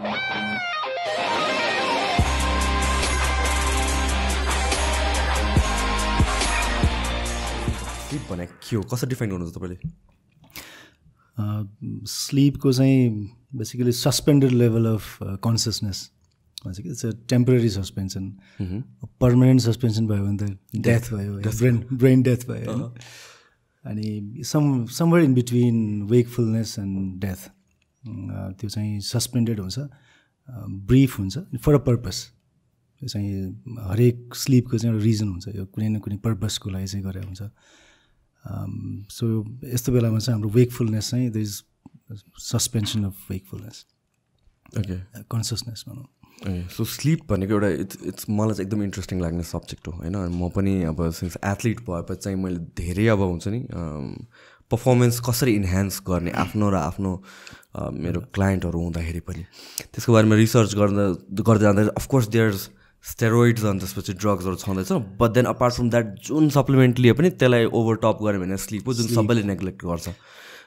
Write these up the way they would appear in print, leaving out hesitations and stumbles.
Sleep भनेको के हो, कसरी डिफाइन गर्नुहुन्छ तपाईँले? स्लिपको चाहिँ basically suspended level of consciousness भन्छ कि it's a temporary suspension. Permanent suspension भयो भने त डेथ भयो, ब्रेन डेथ भयो होइन. अनि somewhere in between wakefulness and death त्यो चाहिँ सस्पेन्डेड हुन्छ, ब्रिफ हुन्छ फर अ पर्पस. त्यो चाहिँ हरेक स्लिपको चाहिँ एउटा रिजन हुन्छ, यो कुनै न कुनै पर्पसको लागि चाहिँ गरेको हुन्छ. सो यस्तो बेलामा चाहिँ हाम्रो वेकफुलनेस चाहिँ the is suspension of wakefulness, okay, consciousness भनौँ. सो स्लिप भनेको एउटा इट्स मलाई चाहिँ एकदम इन्ट्रेस्टिङ लाग्ने सब्जेक्ट हो होइन. म पनि अब सिन्स एथलिट भएपछि चाहिँ मैले धेरै अब हुन्छ नि पर्फर्मेन्स कसरी इन्हान्स गर्ने आफ्नो र आफ्नो मेरो क्लाइन्टहरू हुँदाखेरि पनि त्यसको बारेमा रिसर्च गर्दै जाँदा अफकोर्स देयर्स स्टेरोइड्स अनि त्यसपछि ड्रग्सहरू छँदैछ. But then apart from that जुन सप्लिमेन्टले पनि त्यसलाई ओभरटप गऱ्यो भने स्लिप हो, जुन सबैले नेग्लेक्ट गर्छ.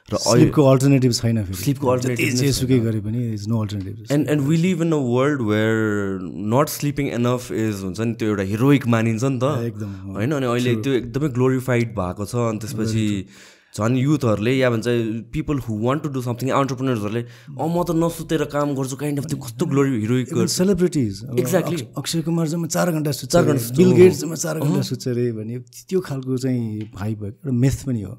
र स्लिपको अल्टरनेटिभ छैन, स्लिपको अल्टरनेटिभ जेसुकै गरे पनि is no alternative. And we live in a world where not sleeping enough is हुन्छ नि त्यो एउटा हिरोइक मानिन्छ नि त एकदम होइन. अनि अहिले त्यो एकदमै ग्लोरिफाइड भएको छ. अनि त्यसपछि झन् युथहरूले या भन्छ people who want to do something, एन्टरप्रेनर्सहरूले म त नसुतेर काम गर्छु काइन्ड अफ त्यो कस्तो glory heroic celebrities. Exactly Akshay Kumar जम्मा 4 घन्टा सुत्छ, बिल गेट्स जम्मा 4 घन्टा सुत्छ अरे भने त्यो खालको चाहिँ हाइप एउटा मिथ पनि हो.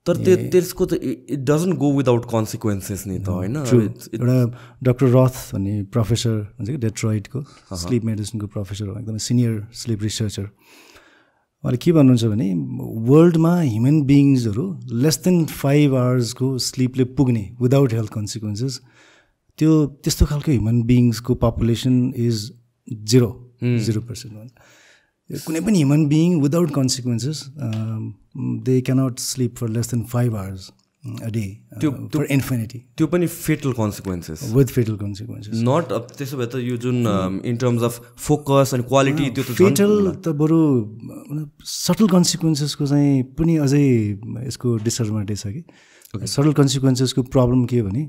तर त्यसको त it doesn't go without consequences नि त होइन. एउटा डक्टर रथ भन्ने प्रोफेसर हुन्छ कि डेट्रोइटको स्लिप मेडिसिनको प्रोफेसर हो, एकदमै सिनियर स्लिप रिसर्चर. उहाँले के भन्नुहुन्छ भने वर्ल्डमा ह्युमन बिइङ्सहरू लेस देन 5 आवर्सको स्लिपले पुग्ने विदाउट हेल्थ कन्सिक्वेन्सेस, त्यो त्यस्तो खालको ह्युमन बिइङ्सको पपुलेसन इज 0% भन्छ. कुनै पनि human being without consequences they cannot sleep for less than 5 hours a day for infinity. त्यो पनि fatal consequences, with fatal consequences. Not त्यसो भए त यो जुन in terms of focus and quality त्यो त फेटल त बरु सटल कन्सिक्वेन्सेसको चाहिँ पनि अझै यसको डिसएडभान्टेज छ कि. सटल कन्सिक्वेन्सेसको प्रब्लम के हो भने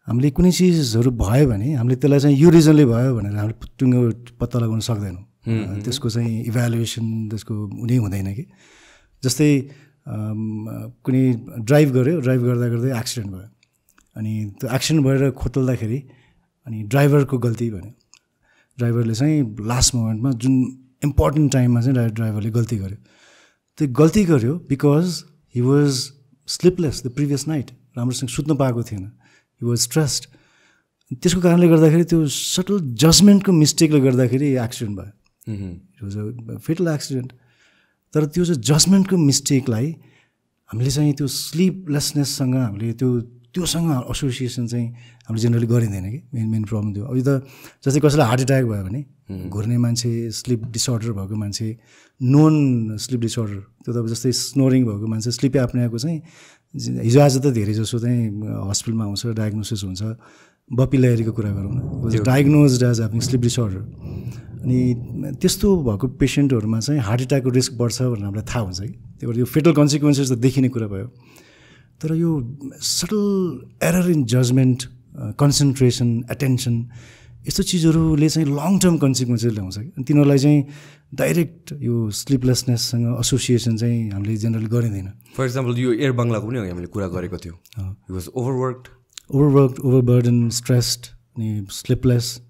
हामीले कुनै चिजहरू भयो भने हामीले त्यसलाई चाहिँ यो रिजनले भयो भनेर हामीले टुङ्गो पत्ता लगाउन सक्दैनौँ. त्यसको चाहिँ इभ्यालुएसन त्यसको हुनै हुँदैन कि. जस्तै कुनै ड्राइभ गर्दा गर्दै एक्सिडेन्ट भयो, अनि त्यो एक्सिडेन्ट भएर खोतल्दाखेरि अनि ड्राइभरको गल्ती भन्यो. ड्राइभरले चाहिँ लास्ट मोमेन्टमा जुन इम्पोर्टेन्ट टाइममा चाहिँ ड्राइभरले गल्ती गर्यो. त्यो गल्ती गर्यो because he was sleepless the previous night, राम्रोसँग सुत्न पाएको थिएन, हि वाज स्ट्रेस्ड. त्यसको कारणले गर्दाखेरि त्यो सटल जजमेन्टको मिस्टेकले गर्दाखेरि एक्सिडेन्ट भयो. It was a fatal accident. तर त्यो चाहिँ जजमेन्टको मिस्टेकलाई हामीले चाहिँ त्यो स्लिपलेसनेससँग हामीले त्योसँग एसोसिएसन चाहिँ हामीले जेनरली गरिँदैन कि. मेन प्रब्लम त्यो. अब त जस्तै कसैलाई हार्ट एट्याक भयो भने घुर्ने मान्छे, स्लिप डिसअर्डर भएको मान्छे, नोन स्लिप डिसअर्डर, त्यो त जस्तै स्नोरिङ भएको मान्छे, स्लिप एप्नियाको चाहिँ हिजो आज त धेरै जसो चाहिँ हस्पिटलमा आउँछ, डायग्नोसिस हुन्छ. बप्पी लहरीको कुरा गरौँ न, diagnosed as having sleep disorder. अनि त्यस्तो भएको पेसेन्टहरूमा चाहिँ हार्ट एट्याकको रिस्क बढ्छ भनेर हामीलाई थाहा हुन्छ कि. त्यही भएर यो फेटल कन्सिक्वेन्सेस त देखिने कुरा भयो. तर यो subtle error in judgement, concentration, attention, यस्तो चिजहरूले चाहिँ लङ टर्म कन्सिक्वेन्सेस ल्याउँछ कि. अनि तिनीहरूलाई चाहिँ डाइरेक्ट यो स्लिपलेसनेससँग एसोसिएसन चाहिँ हामीले जेनरली गरिँदैन. फर इक्जाम्पल यो एयर बङ्गलाको पनि हामीले कुरा गरेको थियो. इट वाज ओभरवर्क्ड, ओभरबर्डन, स्ट्रेस्ड, अनि स्लिपलेस,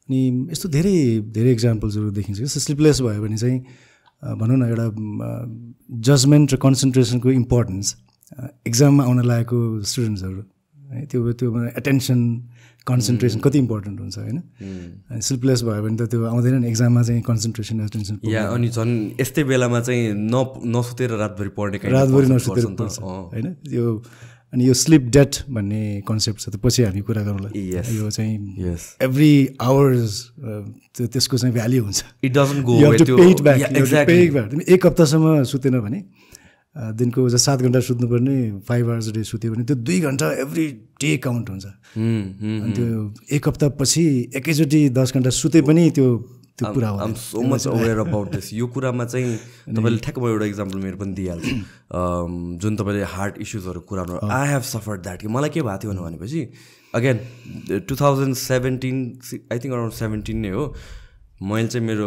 अनि यस्तो धेरै धेरै इक्जाम्पल्सहरू देखिन्छ. जस्तो स्लिपलेस भयो भने चाहिँ भनौँ न एउटा जजमेन्ट र कन्सन्ट्रेसनको इम्पोर्टेन्स एक्जाममा आउन लागेको स्टुडेन्ट्सहरू है, त्यो एटेन्सन, कन्सन्ट्रेसन कति इम्पोर्टेन्ट हुन्छ होइन. अनि स्लिपलेस भयो भने त त्यो आउँदैन नि एक्जाममा चाहिँ कन्सन्ट्रेसन, एटेन्सन. या अनि झन् यस्तै बेलामा चाहिँ नसुतेर रातभरि पढ्ने, रातभरि नसुतेर पढ्छ होइन. त्यो अनि यो स्लिप डेट भन्ने कन्सेप्ट छ, त पछि हामी कुरा गरौँला. यो चाहिँ एभ्री आवर्स त्यसको चाहिँ भ्याल्यु हुन्छ. It doesn't go back. 1 हप्तासम्म सुतेन भने दिनको 7 घन्टा सुत्नुपर्ने, 5 आवर्स डे सुत्यो भने त्यो 2 घन्टा एभ्री डे काउन्ट हुन्छ. अनि त्यो 1 हप्तापछि एकैचोटि 10 घन्टा सुते पनि त्यो त्यो कुरा हो I'm so much aware about this यो कुरामा चाहिँ तपाईँले ठ्याक्क म एउटा इक्जाम्पल मेरो पनि दिइहाल्छु जुन तपाईँले हार्ट इस्युजहरू कुराउनु आई हेभ सफर्ड द्याट कि मलाई के भएको थियो भनेपछि अगेन 2017 आई थिङ्क अराउन्ड 17 नै हो मैले चाहिँ मेरो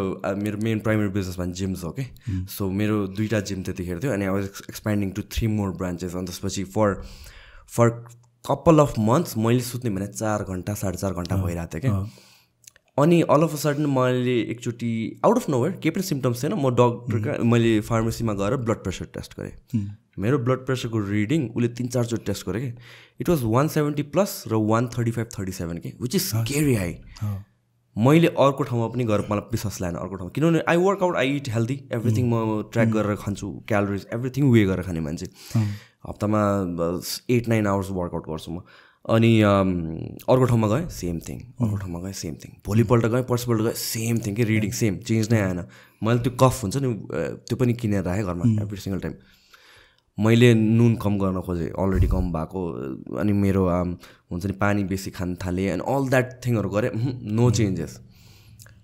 मेन प्राइमेरी बिजनेस भने जिम्स हो कि सो मेरो 2टा जिम त्यतिखेर थियो अनि I was expanding to 3 more branches अनि त्यसपछि फर कपाल अफ मन्थ्स मैले सुत्ने भने 4 घन्टा 4.5 घन्टा भइरहेको थियो क्या अनि अल अफ अ सडन मैले एकचोटि आउट अफ नोवेयर केही पनि सिम्टम्स थिएन म डक्टर मैले फार्मेसीमा गएर ब्लड प्रेसर टेस्ट गरेँ मेरो ब्लड प्रेसरको रिडिङ उसले 3-4 चोटि टेस्ट गरेँ कि इट वाज 170+ र 135-37 के विच इज स्केरी हाई मैले अर्को ठाउँमा पनि गएर मलाई विश्वास लागेन अर्को ठाउँमा किनभने I workout I it healthy everything म ट्र्याक गरेर खान्छु क्यालोरिज एभ्रिथिङ वे गरेर खाने मान्छे हप्तामा 8-9 आवर्स वर्कआउट गर्छु म अनि अर्को ठाउँमा गएँ सेम थिङ अर्को ठाउँमा गएँ सेम थिङ भोलिपल्ट गएँ पर्सिपल्ट गएँ सेम थिङ कि रिडिङ सेम चेन्ज नै आएन मैले त्यो कफ हुन्छ नि त्यो पनि किनेर राखेँ घरमा एभ्री सिङ्गल टाइम मैले नुन कम गर्न खोजेँ अलरेडी कम भएको अनि मेरो हुन्छ नि पानी बेसी खान थालेँ अनि अल द्याट थिङहरू गरेँ नो चेन्जेस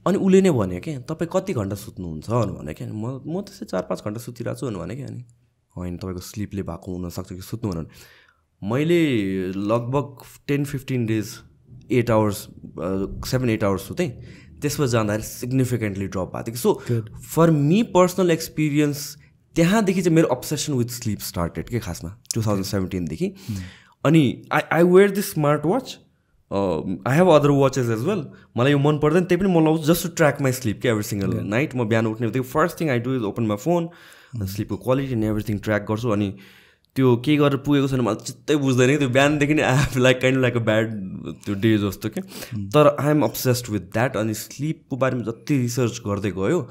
अनि उसले नै भन्यो क्या तपाईँ कति घन्टा सुत्नुहुन्छ भने क्या म त्यसै 4-5 घन्टा सुतिरहेको छु भने क्या अनि होइन तपाईँको स्लिपले भएको हुनसक्छ कि सुत्नु भने मैले लगभग 10-15 डेज 8 आवर्स 7-8 आवर्स सुतेँ त्यसपछि जाँदाखेरि सिग्निफिकेन्टली ड्रप भएको थियो so for me personal experience त्यहाँदेखि चाहिँ मेरो अब्सेसन विथ स्लिप स्टार्टेड के खासमा 2017 अनि I wear this smart watch I have other watches as well मलाई यो मन पर्दैन त्यही पनि म लाउँछु just to track my sleep के एभ्री सिङ्गल नाइट म बिहान उठ्ने बित्तिकै first thing I do is open my phone स्लिपको क्वालिटी एन्ड एभ्रिथिङ ट्र्याक गर्छु अनि त्यो के गरेर पुगेको छैन मलाई चित्तै बुझ्दैन कि त्यो बिहानदेखि नै I have like a bad त्यो डे जस्तो के तर I am obsessed with that अनि स्लिपको बारेमा जति रिसर्च गर्दै गयो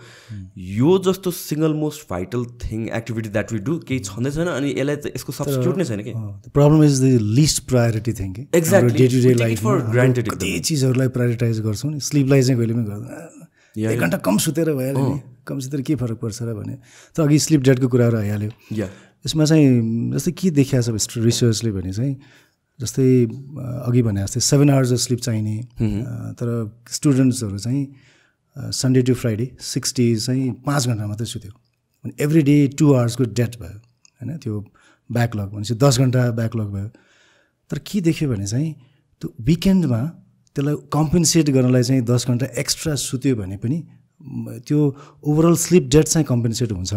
यो जस्तो single most vital thing activity that we do केही छँदै छैन अनि यसलाई त यसको सब्स्टिट्युट नै छैन कि problem is the least priority thing कि exactly day to day life for granted कति चिजहरूलाई प्रायोरिटाइज गर्छौँ नि स्लिपलाई चाहिँ कहिले पनि गर्दैन 1 घन्टा कम सुतेर भइहाल्यो नि कम सुतेर के फरक पर्छ र भने त अघि स्लिप डेटको कुराहरू आइहाल्यो यसमा चाहिँ जस्तै के देखिएको छ रिसर्चले भने चाहिँ जस्तै अघि भने जस्तै 7 आवर्स अफ स्लिप चाहिने तर स्टुडेन्ट्सहरू चाहिँ सन्डे टु फ्राइडे 6 डेज चाहिँ 5 घन्टा मात्रै सुत्यो अनि एभ्री डे 2 आवर्सको डेट भयो होइन त्यो ब्याकलग भनेपछि 10 घन्टा ब्याकलग भयो तर के देख्यो भने चाहिँ त्यो विकेन्डमा त्यसलाई कम्पेन्सेट गर्नलाई चाहिँ 10 घन्टा एक्स्ट्रा सुत्यो भने पनि त्यो ओभरअल स्लिप डेट चाहिँ कम्पेन्सेट हुन्छ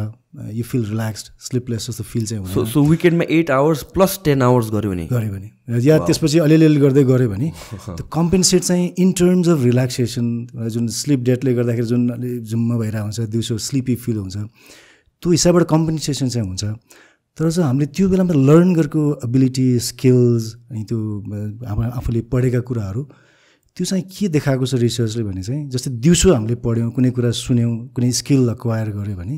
यु फिल रिल्याक्स्ड स्लिपलेस जस्तो फिल चाहिँ हुन्छ सो विकेन्डमा 8 आवर्स प्लस 10 आवर्स गऱ्यो भने या त्यसपछि अलिअलि गर्दै गऱ्यो भने त्यो कम्पेन्सेट चाहिँ इन टर्म्स अफ रिल्याक्सेसन जुन स्लिप डेटले गर्दाखेरि जुन अलि जुम्मा भइरहेको हुन्छ दिउँसो स्लिपी फिल हुन्छ त्यो हिसाबबाट कम्पेन्सेसन चाहिँ हुन्छ तर चाहिँ हामीले त्यो बेलामा लर्न गरेको एबिलिटी स्किल्स अनि त्यो आफूले पढेका कुराहरू त्यो चाहिँ के देखाएको छ रिसर्चले भने चाहिँ जस्तै दिउँसो हामीले पढ्यौँ कुनै कुरा सुन्यौँ कुनै स्किल एक्वायर गऱ्यो भने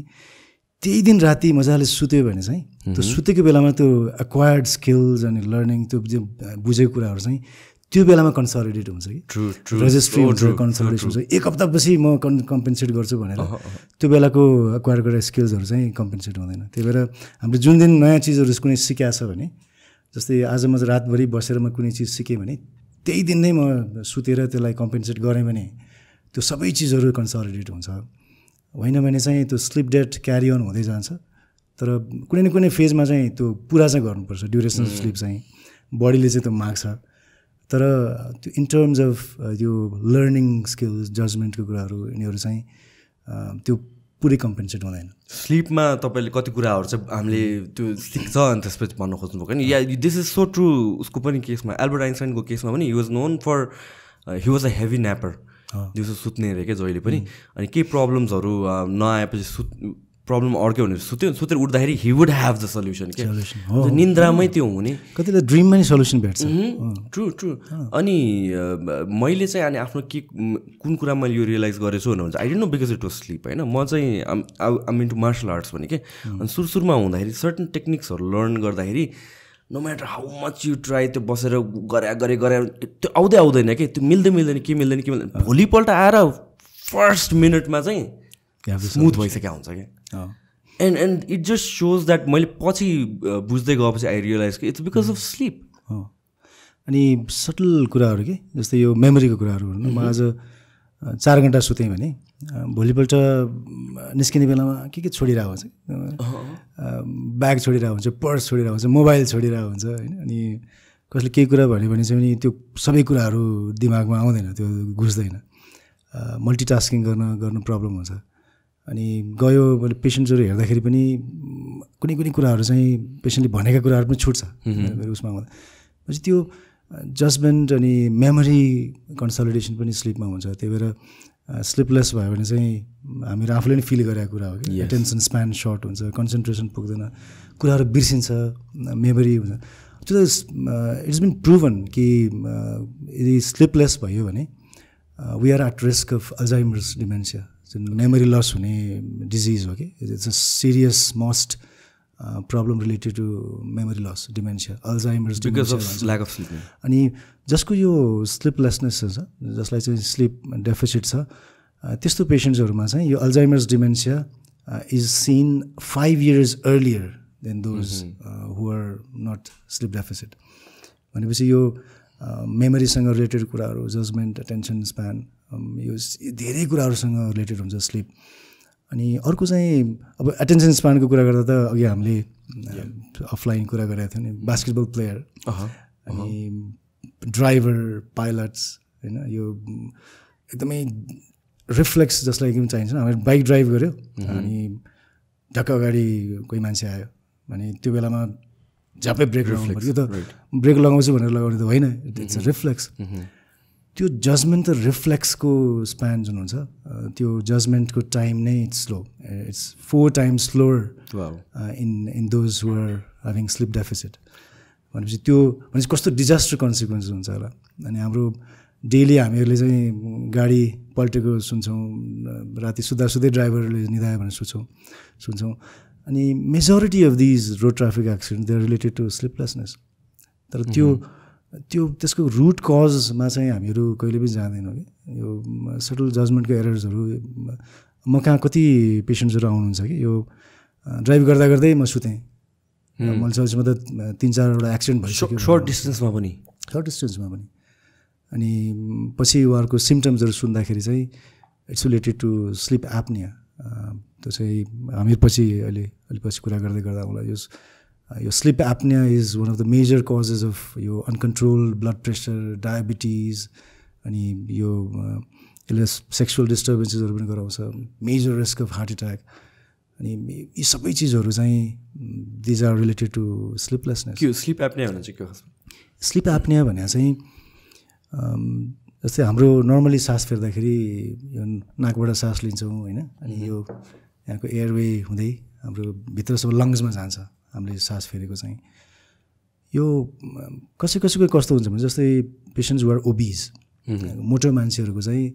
त्यही दिन राति मजाले सुत्यो भने चाहिँ त्यो सुतेको बेलामा त्यो एक्वायर्ड स्किल्स अनि लर्निङ त्यो बुझेको कुराहरू चाहिँ त्यो बेलामा कन्सोलिडेट हुन्छ कि रजिस्ट्री हुन्छ कन्सोलिडेट हुन्छ 1 हप्तापछि म कम्पेन्सेट गर्छु भनेर त्यो बेलाको एक्वायर गरेर स्किल्सहरू चाहिँ कम्पेन्सेट हुँदैन त्यही भएर हामीले जुन दिन नयाँ चिजहरू कुनै सिकाएको छ भने जस्तै आज म रातभरि बसेर म कुनै चिज सिकेँ भने त्यही दिन नै म सुतेर त्यसलाई कम्पेन्सेट गरेँ भने त्यो सबै चिजहरू कन्सोलिडेट हुन्छ होइन भने चाहिँ त्यो स्लिप डेट क्यारी अन हुँदै जान्छ तर कुनै न कुनै फेजमा चाहिँ त्यो पुरा चाहिँ गर्नुपर्छ ड्युरेसन अफ स्लिप चाहिँ बडीले चाहिँ त्यो माग्छ तर त्यो इन टर्म्स अफ यो लर्निङ स्किल्स जजमेन्टको कुराहरू यिनीहरू चाहिँ त्यो पुरै कम्पेन्सेट हुँदैन स्लिपमा तपाईँले कति कुराहरू चाहिँ हामीले त्यो सिक्छ अनि त्यसपछि भन्न खोज्नुभएको नि yeah this is so true उसको पनि केसमा एल्बर्ट आइन्स्टाइनको केसमा पनि he was known for he was a heavy napper दिउँसो सुत्ने अरे क्या जहिले पनि अनि केही प्रब्लम्सहरू नआएपछि प्रब्लम अर्कै हुने सुतेर उठ्दाखेरि he would have the solution के निन्द्रामै त्यो हुने कतिले ड्रिममा नै सल्युसन भेट्छ ट्रु अनि मैले चाहिँ अनि आफ्नो के कुन कुरा मैले यो रियलाइज गरेछु भने I don't no because it was sleep होइन म चाहिँ आम इन्टु मार्सल आर्ट्स भने के अनि सुरुमा हुँदाखेरि सर्टन टेक्निक्सहरू लर्न गर्दाखेरि no matter how much you try त्यो बसेर गरे त्यो आउँदैन कि त्यो मिल्दैन भोलिपल्ट आएर फर्स्ट मिनटमा चाहिँ स्मुथ भइसकेको हुन्छ क्या and it just shows that मैले पछि बुझ्दै गएपछि आई रियलाइज कि इट्स बिकज अफ स्लिप अनि सटल कुराहरू के जस्तै यो मेमोरीको कुराहरू म आज 4 घन्टा सुतेँ भने भोलिपल्ट निस्किने बेलामा के छोडिरहेको हुन्छ, ब्याग छोडिरहेको हुन्छ, पर्स छोडिरहेको हुन्छ, मोबाइल छोडिरहेको हुन्छ होइन। अनि कसले केही कुरा भन्यो भने चाहिँ त्यो सबै कुराहरू दिमागमा आउँदैन, त्यो घुस्दैन, मल्टिटास्किङ गर्नु प्रब्लम हुन्छ। अनि गयो मैले पेसेन्ट्सहरू हेर्दाखेरि पनि कुनै कुनै कुराहरू चाहिँ पेसेन्टले भनेका कुराहरू पनि छुट्छ उसमा आउँदा। पछि त्यो जजमेन्ट अनि मेमोरी कन्सलिडेसन पनि स्लिपमा हुन्छ। त्यही भएर स्लिपलेस भयो भने चाहिँ हामीहरू आफूले नै फिल गरेको कुरा हो कि एटेन्सन स्प्यान सर्ट हुन्छ, कन्सन्ट्रेसन पुग्दैन, कुराहरू बिर्सिन्छ, मेमोरी हुन्छ। त्यो त इट्स बिन प्रुभन कि यदि स्लिपलेस भयो भने we are at risk of Alzheimer's dementia, जुन मेमोरी लस हुने डिजिज हो कि it's a serious most problem related to memory loss, dementia, Alzheimer's because of lack of sleep. अनि जसको यो स्लिपलेसनेस छ, जसलाई चाहिँ स्लिप डेफिसिट छ, त्यस्तो पेसेन्ट्सहरूमा चाहिँ यो Alzheimer's dementia is seen 5 years earlier than those who are not sleep deficit. भनेपछि यो मेमोरीसँग रिलेटेड कुराहरू, जजमेन्ट, एटेन्सन स्प्यान, यो धेरै कुराहरूसँग रिलेटेड हुन्छ स्लिप। अनि अर्को चाहिँ अब एटेन्सन स्प्यानको कुरा गर्दा त अघि हामीले अफलाइन कुरा गरेका थियौँ नि, बास्केटबल प्लेयर अनि ड्राइभर, पाइलट्स होइन, यो एकदमै रिफ्लेक्स जसलाई एकदम चाहिन्छ। हामी बाइक ड्राइभ गऱ्यो अनि ढक्क अगाडि कोही मान्छे आयो भने त्यो बेलामा झ्यापै ब्रेक लगाउनु पर्यो। त्यो त ब्रेक लगाउँछु भनेर लगाउने त होइन, इट्स अ रिफ्लेक्स। त्यो जजमेन्ट त रिफ्लेक्सको स्प्यान जुन हुन्छ त्यो जजमेन्टको टाइम नै it's slow, it's 4 times slower in those who are having sleep deficit. भनेपछि त्यो भनेपछि कस्तो डिजास्टर कन्सिक्वेन्स हुन्छ होला। अनि हाम्रो डेली हामीहरूले चाहिँ गाडी पल्टेको सुन्छौँ, राति सुत्दै ड्राइभरले निधायो भने सुन्छौँ। अनि majority of these road traffic accident they are related to sleeplessness. तर त्यसको रुट कजमा चाहिँ हामीहरू कहिले पनि जाँदैनौँ कि यो सटल जजमेन्टको एरर्सहरू। म कहाँ कति पेसेन्ट्सहरू आउनुहुन्छ कि यो ड्राइभ गर्दा गर्दै म सुतेँ, मैले चल्छुमा त 3-4वटा एक्सिडेन्ट भइसक्यो सर्ट डिस्टेन्समा पनि। अनि पछि उहाँहरूको सिम्टम्सहरू सुन्दाखेरि चाहिँ it's related to sleep apnea. त्यो चाहिँ हामी पछि अलि पछि कुरा गर्दै गर्दा होला। यो sleep apnea is one of the major causes of यो अनकन्ट्रोल ब्लड प्रेसर, डायबिटिज, अनि यो यसले सेक्सुअल डिस्टर्बेन्सेसहरू पनि गराउँछ, major risk of heart attack. अनि यी सबै चिजहरू चाहिँ these are related to sleeplessness. के स्लिप एप्निया भने चाहिँ के हो? स्लिप एप्निया भने चाहिँ जस्तै हाम्रो नर्मली सास फेर्दाखेरि यो नाकबाट सास लिन्छौँ होइन, अनि यो यहाँको एयरवे हुँदै हाम्रो भित्र सब लङ्ग्समा जान्छ हामीले सास फेरेको चाहिँ। यो कसैको कस्तो हुन्छ भने जस्तै पेसेन्ट्स हु आर ओबिज, मोटो मान्छेहरूको चाहिँ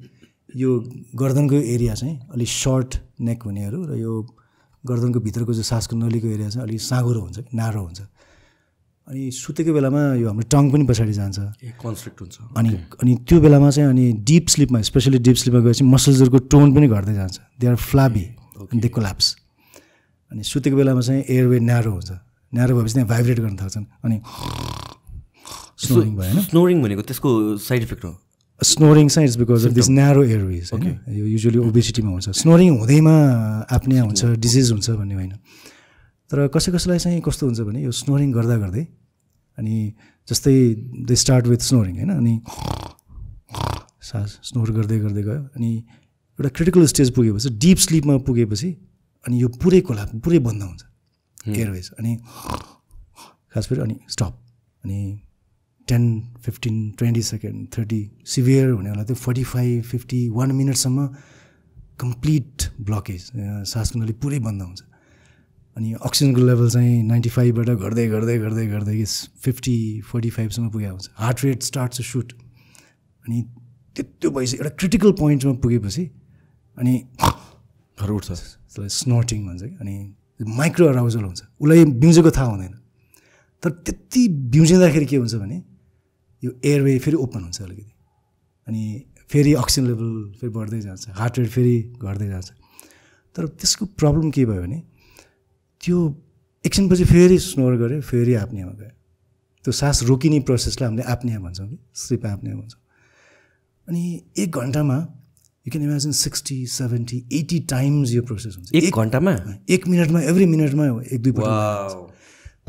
यो गर्दनको एरिया चाहिँ अलिक सर्ट नेक हुनेहरू र यो गर्दनको भित्रको जो सासको नलीको एरिया चाहिँ अलिक साँगुरो हुन्छ, नारो हुन्छ। अनि सुतेको बेलामा यो हाम्रो टङ पनि पछाडि जान्छ, कन्स्ट्रिक्ट हुन्छ। अनि त्यो बेलामा चाहिँ अनि डिप स्लिपमा, स्पेसली डिप स्लिपमा गएपछि मसल्सहरूको टोन पनि घट्दै जान्छ, they are flabby and they collapse. अनि सुतेको बेलामा चाहिँ एयरवे न्यारो हुन्छ, न्यारो भएपछि त्यहाँ भाइब्रेट गर्न थाल्छन् अनि स्नोरिङ भयो होइन। स्नोरिङ भनेको त्यसको साइड इफेक्ट हो? स्नोरिङ चाहिँ it's because of this narrow Airways होइन, यो युजली ओबेसिटीमा हुन्छ। स्नोरिङ हुँदैमा एप्निया हुन्छ, डिजिज हुन्छ भन्ने होइन। तर कसैलाई चाहिँ कस्तो हुन्छ भने यो स्नोरिङ गर्दा गर्दै अनि जस्तै दे स्टार्ट विथ स्नोरिङ होइन, अनि सास स्नोर गर्दै गयो अनि एउटा क्रिटिकल स्टेज पुगेपछि, डिप स्लिपमा पुगेपछि अनि यो पुरै बन्द हुन्छ एयरवेज। अनि खास गरी अनि स्टप, अनि 10, 15, 20 सेकेन्ड, 30, सिभियर हुनेहरूलाई चाहिँ 45, 50, 1 मिनटसम्म कम्प्लिट ब्लकेज, सासको नली पुरै बन्द हुन्छ। अनि अक्सिजनको लेभल चाहिँ 95बाट घट्दै 50, 45सम्म पुगेको हुन्छ। Heart rate start to shoot. अनि त्यो भएपछि एउटा क्रिटिकल पोइन्टमा पुगेपछि अनि उठ्छ, त्यसलाई स्नोटिङ भन्छ कि। अनि माइक्रो अराउजल हुन्छ, उसलाई बिउजेको थाहा हुँदैन। तर त्यति बिउजिँदाखेरि के हुन्छ भने यो एयरवे फेरि ओपन हुन्छ अलिकति, अनि फेरि अक्सिजन लेभल फेरि बढ्दै जान्छ, हार्ट रेट फेरि घट्दै जान्छ। तर त्यसको प्रब्लम के भयो भने त्यो एकछिनपछि फेरि स्नोर गऱ्यो, फेरि एप्नियामा गयो। त्यो सास रोकिने प्रोसेसलाई हामीले एप्निया भन्छौँ कि स्लिप एप्निया भन्छौँ। अनि 1 घन्टामा यु क्यान इमेजिन 60, 70, 80 टाइम्स यो प्रोसेस हुन्छ 1 घन्टामा 1 मिनटमा एभ्री मिनटमा 1-2 पल्ट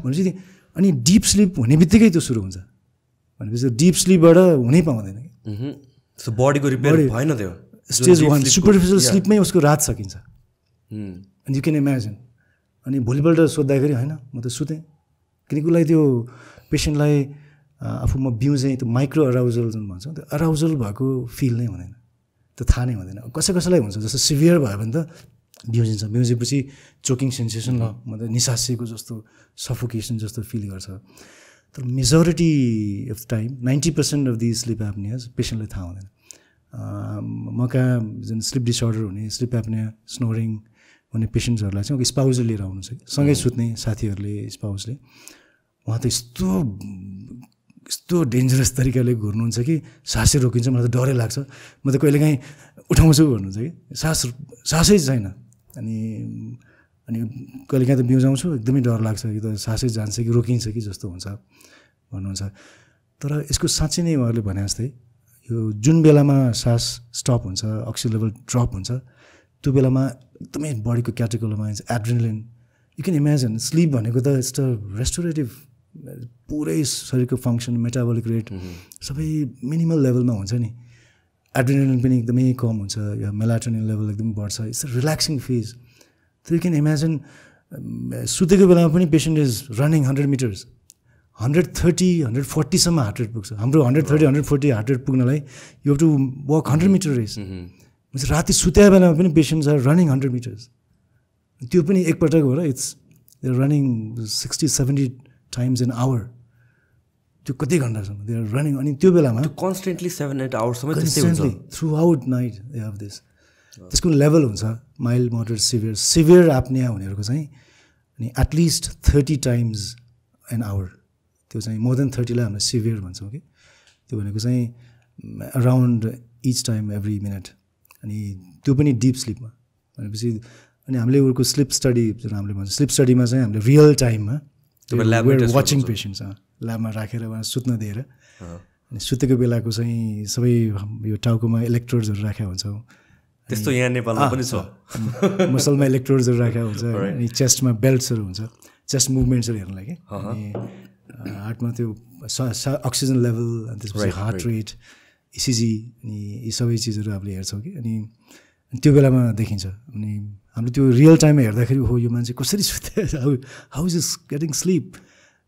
भनेपछि अनि डिप स्लिप हुने बित्तिकै त्यो सुरु हुन्छ भनेपछि डिप स्लिपबाट हुनै पाउँदैन कि सो बडीको रिपेयर भएन त्यो स्टेज 1 सुपरफिसियल स्लिपमै उसको रात सकिन्छ अनि यु क्यान इमेजिन अनि भोलिपल्ट सोद्धाखेरि होइन म त सुतेँ किनकि उसलाई त्यो पेसेन्टलाई आफूमा बिउजेँ त्यो माइक्रो अराउजल जुन भन्छ त्यो अराउजल भएको फिल नै हुँदैन त्यो थाहा नै हुँदैन कसैलाई हुन्छ जस्तो सिभियर भयो भने त बिउजेपछि चोकिङ सेन्सेसन ल म त निसासिएको जस्तो सफोकेसन जस्तो फिल गर्छ तर majority of time 90% of the sleep apnoeas पेसेन्टलाई थाहा हुँदैन म कहाँ जुन स्लिप डिसअर्डर हुने स्लिप एप्निया स्नोरिङ हुने पेसेन्ट्सहरूलाई चाहिँ स्पाउजले लिएर आउनुहुन्छ कि सँगै सुत्ने साथीहरूले स्पाउजले उहाँ त यस्तो डेन्जरस तरिकाले घुर्नुहुन्छ कि सासै रोकिन्छ मलाई त डरै लाग्छ म त कहिलेकाहीँ उठाउँछु भन्नुहुन्छ कि सासै छैन अनि कहिलेकाहीँ त बिउजाउँछु एकदमै डर लाग्छ कि त सासै जान्छ कि रोकिन्छ कि जस्तो हुन्छ भन्नुहुन्छ तर यसको साँच्चै नै उहाँहरूले भने जस्तै यो जुन बेलामा सास स्टप हुन्छ अक्सिजन लेभल ड्रप हुन्छ त्यो बेलामा एकदमै बडीको catecholamines adrenaline you can imagine sleep भनेको त इट्स अ रेस्टोरेटिभ पुरै शरीरको फङ्सन मेटाबोलिक रेट सबै मिनिमल लेभलमा हुन्छ नि एड्रेनलिन पनि एकदमै कम हुन्छ या मेलाटोनिन लेभल एकदमै बढ्छ इट्स अ रिल्याक्सिङ फेज त यु क्यान इमेजिन सुतेको बेलामा पनि पेसेन्ट इज रनिङ 100 मिटर्स 130-140 सम्म हार्ट रेट पुग्छ हाम्रो 130-140 हार्ट रेट पुग्नलाई you have to walk 100 metre race राति सुत्या बेलामा पनि पेसेन्ट्स आर रनिङ 100 मिटर्स त्यो पनि एकपटक हो र it's they are running 60-70 times an hour त्यो कति घन्टासम्म दे आर रनिङ अनि त्यो बेलामा कन्स्टेन्टली 7-8 आवर्ससम्म throughout night they have this त्यसको लेभल हुन्छ माइल्ड मोडरेट सिभियर एप्निया हुनेहरूको चाहिँ अनि एटलिस्ट 30 टाइम्स एन आवर त्यो चाहिँ मोर देन 30 लाई हामीले सिभियर भन्छौँ कि त्यो भनेको चाहिँ around each time every minute अनि त्यो पनि डिप स्लिपमा भनेपछि अनि हामीले उनको स्लिप स्टडी जुन हामीले भन्छ स्लिप स्टडीमा चाहिँ हामीले रियल टाइममा वाचिङ पेसेन्ट्स ल्याबमा राखेर उहाँ सुत्न दिएर अनि सुतेको बेलाको चाहिँ सबै यो टाउकोमा इलेक्ट्रोड्सहरू राखेका हुन्छौँ त्यस्तो यहाँ नेपालमा पनि छ मसलमा इलेक्ट्रोड्सहरू राखेका हुन्छ अनि चेस्टमा बेल्ट्सहरू हुन्छ चेस्ट मुभमेन्ट्सहरू हेर्नलाई कि अनि हार्टमा त्यो अक्सिजन लेभल अनि त्यसपछि हार्ट रेट इसिजी अनि यी सबै चिजहरू हामीले हेर्छौँ कि अनि त्यो बेलामा देखिन्छ अनि हामीले त्यो रियल टाइममा हेर्दाखेरि हो यो मान्छे कसरी सुत्यो how is is getting sleep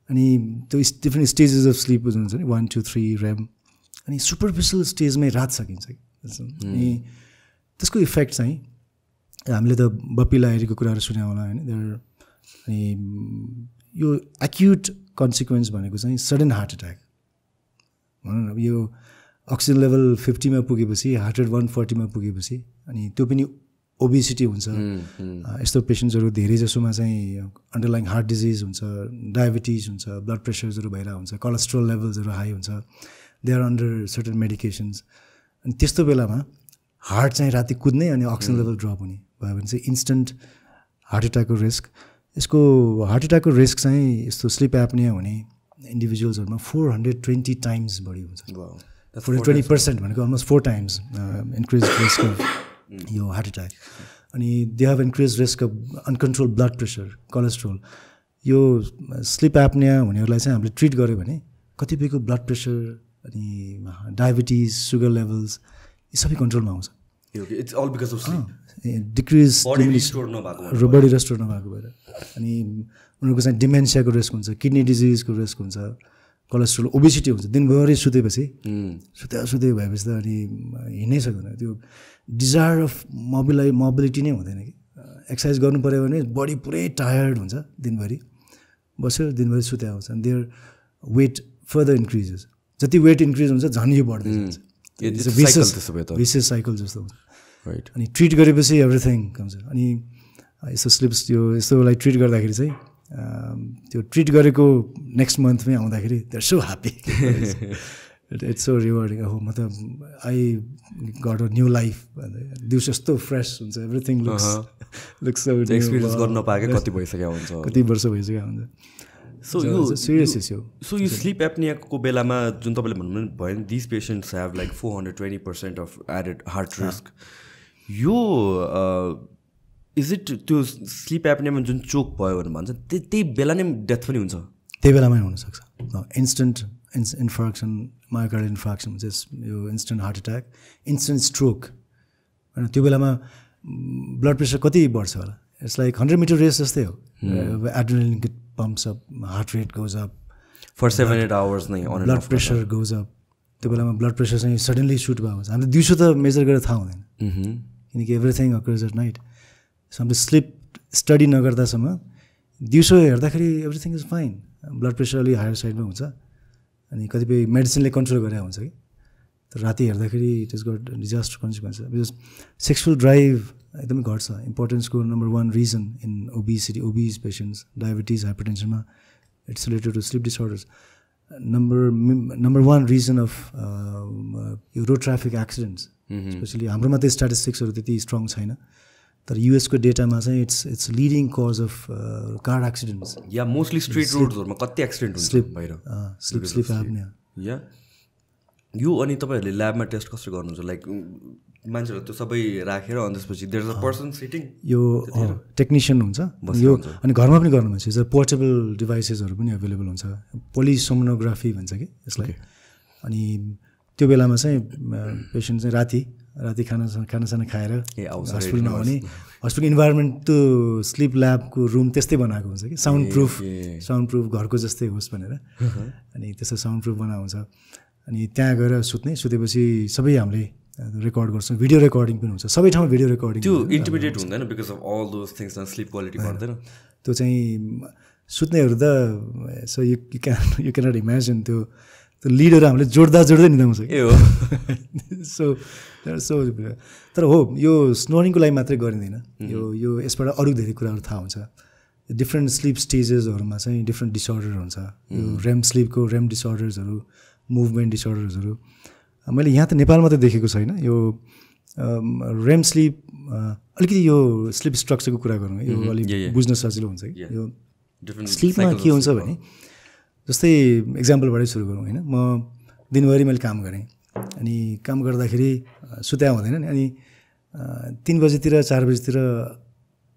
अनि त्यो डिफ्रेन्ट स्टेजेस अफ स्लिप हुन्छ नि 1, 2, 3 रेम अनि सुपरफिसियल स्टेजमै रात सकिन्छ अनि त्यसको इफेक्ट चाहिँ हामीले त बप्पी लाहिरीको कुराहरू सुन्यो होला होइन अनि यो एक्युट कन्सिक्वेन्स भनेको चाहिँ सडन हार्ट एट्याक भनौँ न यो अक्सिजन लेभल 50 मा पुगेपछि हार्ट रेट 140 मा पुगेपछि अनि त्यो पनि ओबेसिटी हुन्छ यस्तो पेसेन्ट्सहरू धेरै जसोमा चाहिँ अन्डरलाइङ हार्ट डिजिज हुन्छ डायबिटिज हुन्छ ब्लड प्रेसर्सहरू भइरहेको हुन्छ कोलेस्ट्रोल लेभल्सहरू हाई हुन्छ they are under certain medications अनि त्यस्तो बेलामा हार्ट चाहिँ राति कुद्ने अनि अक्सिजन लेभल ड्रप हुने भयो भने चाहिँ इन्स्टेन्ट हार्ट एट्याकको रिस्क यसको हार्ट एट्याकको रिस्क चाहिँ यस्तो स्लिप एप्निया हुने इन्डिभिजुअल्सहरूमा 420 टाइम्स बढी हुन्छ 20% भनेको almost 4 times increase risk of यो हार्ट एट्याक अनि they have increase risk of uncontrolled blood pressure cholesterol यो स्लिप एप्निया हुनेहरूलाई चाहिँ हामीले ट्रिट गऱ्यो भने कतिपयको ब्लड प्रेसर अनि डायबिटिज सुगर लेभल्स यी सबै कन्ट्रोलमा आउँछ it's all because of sleep decrease body restore नभएको भएर अनि उनीहरूको चाहिँ डिमेन्सियाको रिस्क हुन्छ किडनी डिजिजको रिस्क हुन्छ कोलेस्ट्रोल ओबेसिटी हुन्छ दिनभरि सुतेपछि सुते भएपछि त अनि हिँड्नै सक्दैन त्यो डिजायर अफ मोबिलिटी नै हुँदैन कि एक्सर्साइज गर्नु पऱ्यो भने बडी पुरै टायर्ड हुन्छ दिनभरि बस्यो दिनभरि सुते आउँछ अनि देयर वेट फर्दर इन्क्रिजेस जति वेट इन्क्रिज हुन्छ झन् यो बढ्दै जान्छ विशेष साइकल जस्तो हुन्छ अनि ट्रिट गरेपछि एभ्रिथिङ कम्स अनि यस्तो स्लिप्स त्यो यस्तोलाई ट्रिट गर्दाखेरि चाहिँ त्यो ट्रिट गरेको नेक्स्ट मन्थमै आउँदाखेरि they are so happy it's so rewarding हो म त I got a new life दिउँसो यस्तो फ्रेस हुन्छ एभ्रिथिङ लुक्स एक्सपिरियन्स गर्न पाएकै कति वर्ष भइसकेको हुन्छ सो यो सिरियस इस्यु सो यो स्लिप एप्नियाको बेलामा जुन तपाईँले भन्नुभयो भयो नि this patients have like 420% of added heart risk यो इज इट त्यो स्लिप एप्नियामा जुन चोक भयो भनेर भन्छ त्यही बेला नै डेथ पनि हुन्छ त्यही बेलामै हुनसक्छ इन्स्टेन्ट इन्फार्क्सन मायोकार्डियल इन्फार्क्सन चाहिँ यो instant heart attack instant stroke होइन त्यो बेलामा ब्लड प्रेसर कति बढ्छ होला इट्स लाइक 100 मिटर रेस जस्तै हो adrenaline pumps up heart rate goes up for 7-8 hours नै ब्लड प्रेसर गोज अप त्यो बेलामा ब्लड प्रेसर चाहिँ सडनली सुट भएको हुन्छ हामीले दिउँसो त मेजर गरेर थाहा हुँदैन किनकि everything occurs at night so हामीले स्लिप स्टडी नगर्दासम्म दिउँसो हेर्दाखेरि everything is fine blood pressure अलिक हायर साइडमा हुन्छ अनि कतिपय मेडिसिनले कन्ट्रोल गरेर हुन्छ कि तर राति हेर्दाखेरि it is got disaster consequence because sexual drive एकदमै घट्छ इम्पोर्टेन्सको number 1 reason in obese patients diabetes हाइपरटेन्सनमा it's related to sleep disorders number 1 reason of यो रोड ट्राफिक एक्सिडेन्ट्स स्पेसली हाम्रोमा त स्ट्याटिस्टिक्सहरू त्यति स्ट्रङ छैन तर युएसको डेटामा चाहिँ it's leading cause of car accidents या मोस्टली स्ट्रिट रोड्सहरूमा कति एक्सिडेन्ट हुन्छ स्लिप एप्निया या यो अनि तपाईँहरूले ल्याबमा टेस्ट कसरी गर्नुहुन्छ लाइक मान्छेहरू त्यो सबै राखेर अनि त्यसपछि there is a person sitting यो टेक्निसियन हुन्छ यो अनि घरमा पनि गर्नु भन्छ पोर्टेबल डिभाइसेसहरू पनि अभाइलेबल हुन्छ पोलिसोमोनोग्राफी भन्छ कि यसलाई अनि त्यो बेलामा चाहिँ पेसेन्ट चाहिँ राति खानासाना खाएर हस्पिटल नआउने हस्पिटल इन्भाइरोमेन्ट त्यो स्लिप ल्याबको रुम त्यस्तै बनाएको हुन्छ कि साउन्ड प्रुफ घरको जस्तै होस् भनेर अनि त्यस्तो साउन्ड प्रुफ बनाएको हुन्छ अनि त्यहाँ गएर सुतेपछि सबै हामीले रेकर्ड गर्छौँ भिडियो रेकर्डिङ पनि हुन्छ सबै ठाउँमा भिडियो रेकर्डिङ त्यो इन्टिमिडिएट हुँदैन because of all those things sleep quality बढ्दैन त्यो चाहिँ सुत्नेहरू त सो यु क्यानट इमेजिन त्यो लिडहरू हामीले जोड्दै निदाउँछ ए हो सो तर हो यो स्नोरिङको लागि मात्रै गरिँदैन यो यसबाट अरू धेरै कुराहरू थाहा हुन्छ डिफ्रेन्ट स्लिप स्टेजेसहरूमा चाहिँ डिफ्रेन्ट डिसअर्डर हुन्छ यो रेम स्लिपको रेम डिसअर्डर्सहरू मुभमेन्ट डिसअर्डर्सहरू मैले यहाँ त नेपालमा त देखेको छैन यो रेम स्लिप अलिकति यो स्लिप स्ट्रक्चरको कुरा गरौँ यो अलिक बुझ्न सजिलो हुन्छ कि यो स्लिपमा के हुन्छ भने जस्तै इक्जाम्पलबाटै सुरु गरौँ होइन म दिनभरि मैले काम गरेँ अनि काम गर्दाखेरि सुत्या हुँदैन नि अनि 3 बजीतिर 4 बजीतिर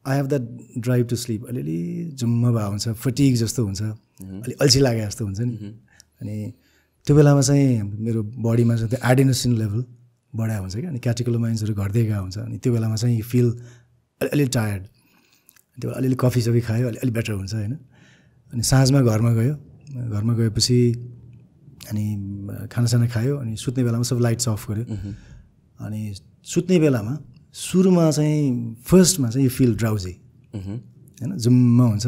I have that drive to sleep अलिअलि जुम्म भएको हुन्छ फटिग जस्तो हुन्छ अलि अल्छी लागे जस्तो हुन्छ नि अनि त्यो बेलामा चाहिँ मेरो बडीमा चाहिँ त्यो एडेनोसिन लेभल बढाएको हुन्छ कि अनि क्याटेकोलोमाइन्सहरू घट्दै गएको हुन्छ अनि त्यो बेलामा चाहिँ फिल अलि टायर्ड त्यो अलिअलि कफी सफी खायो अलि बेटर हुन्छ होइन अनि साँझमा घरमा गएपछि अनि खानासाना खायो अनि सुत्ने बेलामा सब लाइट्स अफ गऱ्यो अनि सुत्ने बेलामा सुरुमा चाहिँ फर्स्टमा चाहिँ यो फिल ड्राउजी होइन जुम्मा हुन्छ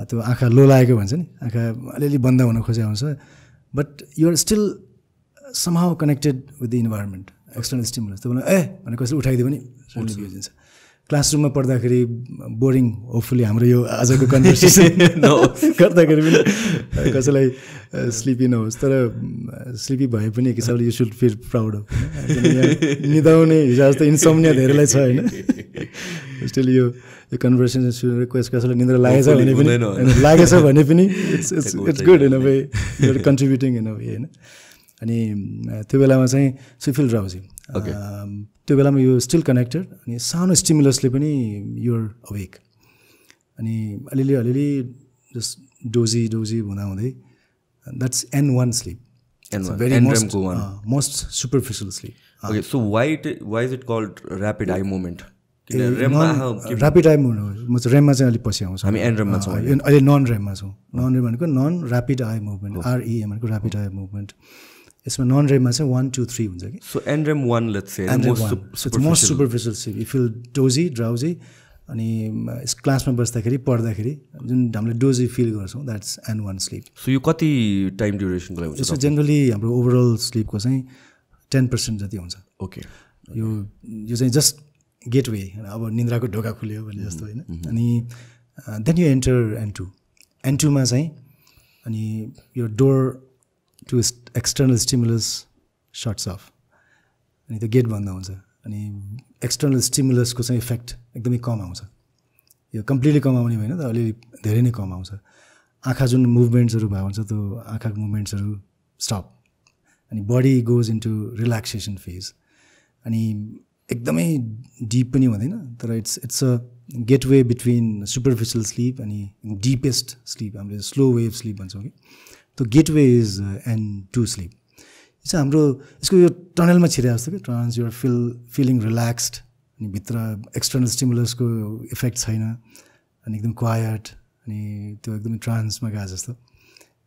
त्यो आँखा लो लागेको भन्छ नि आँखा अलिअलि बन्द हुन खोजेको हुन्छ but you're still somehow connected with the environment external stimulus त्यो बेला भने कसैले उठाइदियो भने सडनली बिर्सिन्छ क्लासरुममा पढ्दाखेरि बोरिङ होपफुली हाम्रो यो आजको कन्भर्सेसन गर्दाखेरि पनि कसैलाई स्लिपी नहोस् तर स्लिपी भए पनि एक हिसाबले you should feel proud of निदाउने हिसाब त इन्सोम्निया धेरैलाई छ होइन स्टिल यो कन्भर्सेसन सुनेर कसैलाई निद्रा लागेछ भने पनि it's good in a way you're contributing in a way होइन अनि त्यो बेलामा चाहिँ सो फिल ड्राउजी त्यो बेलामा यो स्टिल कनेक्टेड अनि सानो स्टिमुलसले पनि युर अवेक अनि अलिअलि जस्ट डोजी हुँदै that's N1 sleep very most superficial sleep okay so why is it called rapid I movement rapid I movement म चाहिँ रेममा चाहिँ अलिक पछि आउँछ हामी एनरेममा छौँ अहिले नन रेममा छौँ नन रेम भनेको non rapid I movement REM भनेको ऱ्यापिड आई मुभमेन्ट यसमा नन रेममा चाहिँ 1 2 3 हुन्छ कि so NREM 1 let's say most superficial sleep you feel dozy drowsy अनि क्लासमा बस्दाखेरि पढ्दाखेरि जुन हामीले डोजी फिल गर्छौँ द्याट्स N1 स्लिप सो यो कति टाइम ड्युरेसनको लागि हुन्छ यसो जेनरली हाम्रो ओभरअल स्लिपको चाहिँ 10% जति हुन्छ ओके यो चाहिँ जस्ट गेटवे अब निन्द्राको ढोका खुल्यो भने जस्तो होइन अनि देन यु एन्टर N2मा चाहिँ अनि यो door to external stimulus shuts off अनि त्यो गेट बन्द हुन्छ अनि एक्सटर्नल स्टिमुलसको चाहिँ इफेक्ट एकदमै कम आउँछ यो कम्प्लिटली कम आउने होइन त अलिअलि धेरै नै कम आउँछ आँखा जुन मुभमेन्ट्सहरू भएको हुन्छ त्यो आँखाको मुभमेन्ट्सहरू स्टप अनि body goes into relaxation phase अनि एकदमै डिप पनि हुँदैन तर it's a gateway between superficial sleep अनि डिपेस्ट स्लिप हामीले स्लो वेभ स्लिप भन्छौँ कि त्यो गेटवे इज N2 स्लिप चाहिँ हाम्रो यसको यो टनलमा छिरे जस्तो कि ट्रान्स युआर फिलिङ रिल्याक्स्ड अनि भित्र एक्सटर्नल स्टिमुलसको इफेक्ट छैन अनि एकदम क्वाइट अनि त्यो एकदमै ट्रान्समा गए जस्तो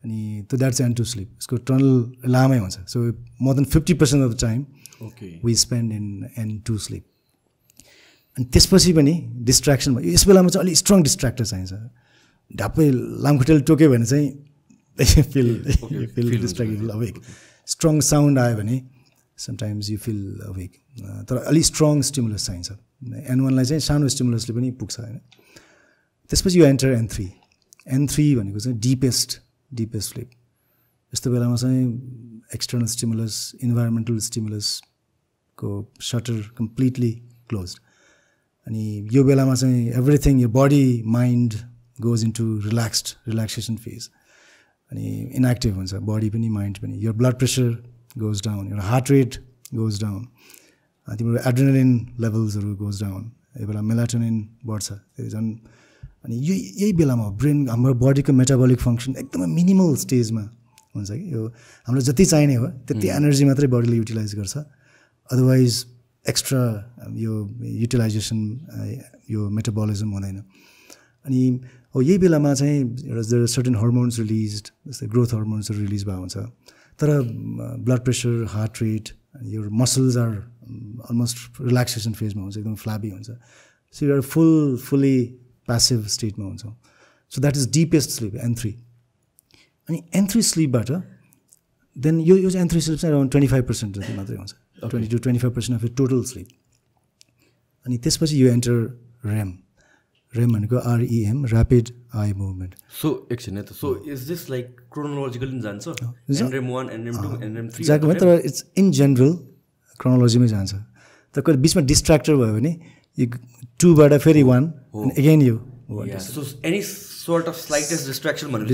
अनि त्यो द्याट्स N2 स्लिप यसको टनल लामै हुन्छ so more than 50% of the time we spend in N2 sleep अनि त्यसपछि पनि डिस्ट्र्याक्सन भयो यस बेलामा चाहिँ अलिक स्ट्रङ डिस्ट्र्याक्टर चाहिन्छ ढाप्पै लामखुट्टेले टोक्यो भने चाहिँ feel distracted awake strong sound आयो भने समटाइम्स यु फिल अवेक तर अलिक स्ट्रङ स्टिमुलस चाहिन्छ N1 लाई चाहिँ सानो स्टिमुलसले पनि पुग्छ होइन त्यसपछि यो एन्टर N3 भनेको चाहिँ डिपेस्ट स्लिप यस्तो बेलामा चाहिँ एक्सटर्नल स्टिमुलस इन्भाइरोमेन्टल स्टिमुलसको सटर कम्प्लिटली क्लोज अनि यो बेलामा चाहिँ एभ्रिथिङ यो body mind goes into relaxation phase अनि इनएक्टिभ हुन्छ बडी पनि माइन्ड पनि यो ब्लड प्रेसर गोज डाउन यो हार्ट रेट गोज डाउन तिम्रो एड्रेनालिन लेभल्सहरू गोज डाउन यो बेला मेलाटोनिन बढ्छ त्यो झन् अनि यही बेलामा ब्रेन हाम्रो बडीको मेटाबोलिक फङ्सन एकदमै मिनिमल स्टेजमा हुन्छ कि यो हामीलाई जति चाहिने हो त्यति एनर्जी मात्रै बडीले युटिलाइज गर्छ अदरवाइज एक्स्ट्रा यो युटिलाइजेसन यो मेटाबोलिजम हुँदैन अनि हो यही बेलामा चाहिँ एउटा सर्टेन हर्मोन्स रिलिज जस्तै ग्रोथ हर्मोन्सहरू रिलिज भएको हुन्छ तर ब्लड प्रेसर हार्ट रेट यो मसल्स आर अलमोस्ट रिल्याक्सेसन फेजमा हुन्छ एकदम फ्ल्याबी हुन्छ so you are fully passive स्टेटमा हुन्छ so that is deepest sleep N3 अनि N3 स्लिपबाट देन यो चाहिँ N3 स्लिप चाहिँ अराउन्ड 25% जति मात्रै हुन्छ 20 to 25% अफ टोटल स्लिप अनि त्यसपछि यो एन्टर REM भनेको REM rapid I movement so एकछिन है त so is this like chronologically जान्छ NREM1 NREM2 NREM3 जाको तर इट्स इन जनरल क्रोनोलोजीमै जान्छ तर कहिले बिचमा डिस्ट्र्याक्टर भयो भने यो 2 बाट फेरि 1 and again you so any sort of slightest distraction भयो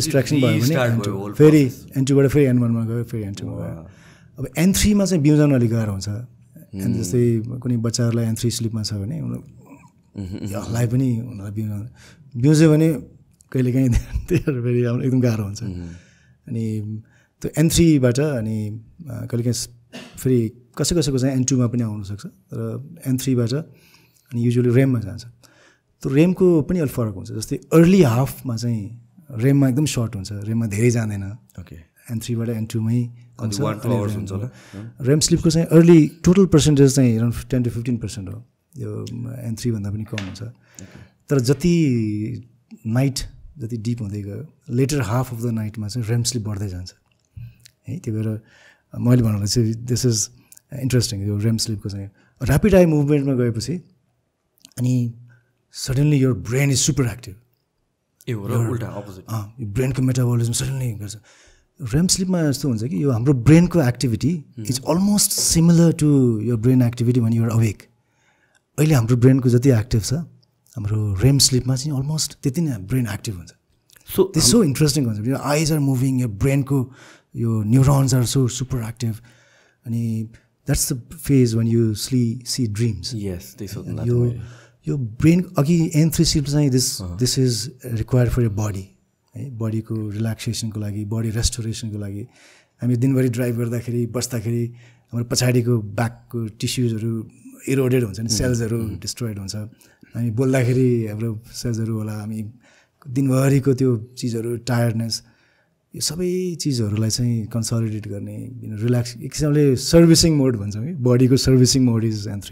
भने फेरि N2 बाट फेरि N1 मा गयो फेरि N2 मा गयो अब N3 मा चाहिँ बिउजाउन अलिक गाह्रो हुन्छ अनि जस्तै कुनै बच्चाहरूलाई N3 स्लिपमा छ भने लाई पनि उनीहरूलाई बिउज्यो भने कहिलेकाहीँ त्यही फेरि एकदम गाह्रो हुन्छ अनि त्यो N3 बाट अनि कहिलेकाहीँ फेरि कसैको चाहिँ N2 मा पनि आउनसक्छ तर N3 बाट अनि युजुअली REM मा जान्छ त्यो REM को पनि अलिक फरक हुन्छ जस्तै अर्ली हाफमा चाहिँ REM मा एकदम सर्ट हुन्छ REM मा धेरै जाँदैन N3 बाट N2 मै हुन्छ REM स्लिपको चाहिँ अर्ली टोटल पर्सेन्टेज चाहिँ अराउन्ड 10 to 15% हो यो N3 भन्दा पनि कम हुन्छ तर जति नाइट जति डिप हुँदै गयो लेटर हाफ अफ द नाइटमा चाहिँ REM स्लिप बढ्दै जान्छ है त्यही भएर मैले भन्नु चाहिँ दिस इज इन्ट्रेस्टिङ यो REM स्लिपको चाहिँ ऱ्यापिड आई मुभमेन्टमा गएपछि अनि suddenly your brain is super active ब्रेनको मेटाबोलिजम सडनली गर्छ REM स्लिपमा यस्तो हुन्छ कि यो हाम्रो ब्रेनको activity is almost similar to your brain activity भने युआर अवेक अहिले हाम्रो ब्रेनको जति एक्टिभ छ हाम्रो REM स्लिपमा चाहिँ अलमोस्ट त्यति नै ब्रेन एक्टिभ हुन्छ सो दिस सो इन्ट्रेस्टिङ हुन्छ यो आइज आर मुभिङ यो ब्रेनको यो neurons are so super active अनि that's the phase one you see dreams यो ब्रेन अघि N3 स्लिप चाहिँ this is required for your body है बडीको रिल्याक्सेसनको लागि बडी रेस्टोरेसनको लागि हामी दिनभरि ड्राइभ गर्दाखेरि बस्दाखेरि हाम्रो पछाडिको ब्याकको टिस्युजहरू इरोडेड हुन्छ नि सेल्सहरू डिस्ट्रोइड हुन्छ हामी बोल्दाखेरि हाम्रो सेल्सहरू होला हामी दिनभरिको त्यो चिजहरू टायर्डनेस यो सबै चिजहरूलाई चाहिँ कन्सोलिडेट गर्ने रिल्याक्स एक किसिमले सर्भिसिङ मोड भन्छौँ कि बडीको servicing mode is N3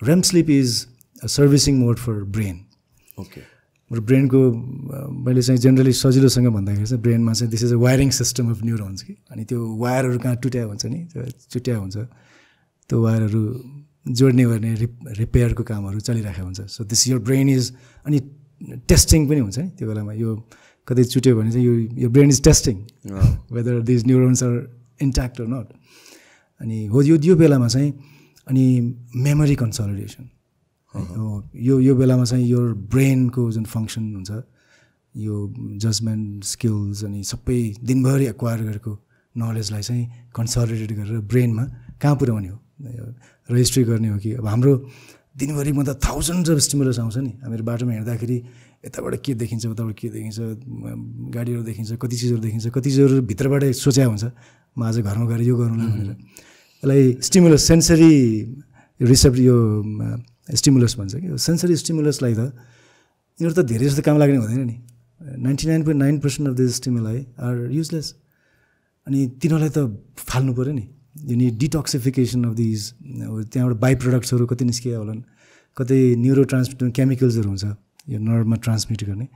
REM sleep is a servicing mode for brain हाम्रो ब्रेनको मैले चाहिँ जेनरली सजिलोसँग भन्दाखेरि चाहिँ ब्रेनमा चाहिँ this is a wiring system of neurons कि अनि त्यो वायरहरू कहाँ टुट्या हुन्छ नि त्यो चुट्या हुन्छ त्यो वायरहरू जोड्ने गर्ने रिपेयरको कामहरू चलिरहेको हुन्छ so this your brain is अनि टेस्टिङ पनि हुन्छ नि त्यो बेलामा यो कतै चुट्यो भने चाहिँ यो brain is testing whether these neurons are intact or not अनि हो यो बेलामा चाहिँ अनि मेमोरी कन्सोलिडेसन यो बेलामा चाहिँ यो ब्रेनको जुन फङ्सन हुन्छ यो जजमेन्ट स्किल्स अनि सबै दिनभरि एक्वायर गरेको नलेजलाई चाहिँ कन्सलिडेट गरेर ब्रेनमा कहाँ पुर्याउने हो, रेजिस्ट्री गर्ने हो कि। अब हाम्रो दिनभरि म त थाउजन्ड्स अफ स्टिमुलस आउँछ नि, हामीहरू बाटोमा हिँड्दाखेरि यताबाट के देखिन्छ उताबाट के देखिन्छ, गाडीहरू देखिन्छ, कति चिजहरू देखिन्छ, कति चिजहरू भित्रबाटै सोच्या हुन्छ म आज घरमा गएर यो गरौँला भनेर। यसलाई स्टिमुलस सेन्सरी रिसेप्ट यो स्टिमुलस भन्छ कि। सेन्सरी स्टिमुलसलाई त यिनीहरू त धेरै जस्तो काम लाग्ने हुँदैन नि। 99.9% of this stimuli are useless. अनि तिनीहरूलाई त फाल्नु पऱ्यो नि। You need detoxification of these, त्यहाँबाट बाई प्रडक्ट्सहरू कति निस्किया होलान्, कतै न्युरो ट्रान्समिटर केमिकल्सहरू हुन्छ यो नर्भमा ट्रान्समिट गर्ने,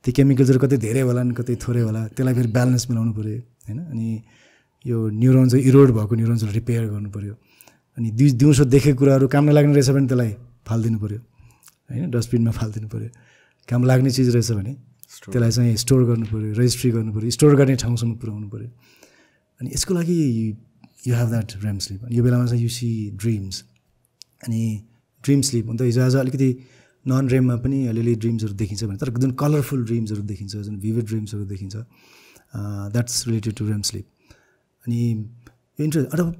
ती केमिकल्सहरू कतै धेरै होलान् कतै थोरै होला, त्यसलाई फेरि ब्यालेन्स मिलाउनु पऱ्यो होइन। अनि यो न्युरोन्स इरोड भएको न्युरोन्सहरू रिपेयर गर्नु पऱ्यो। अनि दिउँसो देखेको कुराहरू काम नलाग्ने रहेछ भने त्यसलाई फालिदिनु पऱ्यो होइन, डस्टबिनमा फालिदिनु पऱ्यो। काम लाग्ने चिज रहेछ भने त्यसलाई चाहिँ स्टोर गर्नु पऱ्यो, रेजिस्ट्री गर्नु पऱ्यो, स्टोर गर्ने ठाउँसम्म पुऱ्याउनु पऱ्यो। अनि यसको लागि you have that RAM sleep. अनि यो बेलामा चाहिँ यु सी ड्रिम्स। अनि ड्रिम स्लिप अन्त हिजो आज अलिकति नन रेममा पनि अलिअलि ड्रिम्सहरू देखिन्छ भने, तर जुन कलरफुल ड्रिम्सहरू देखिन्छ, जुन भिभिड ड्रिम्सहरू देखिन्छ, that's related to REM sleep. अनि यो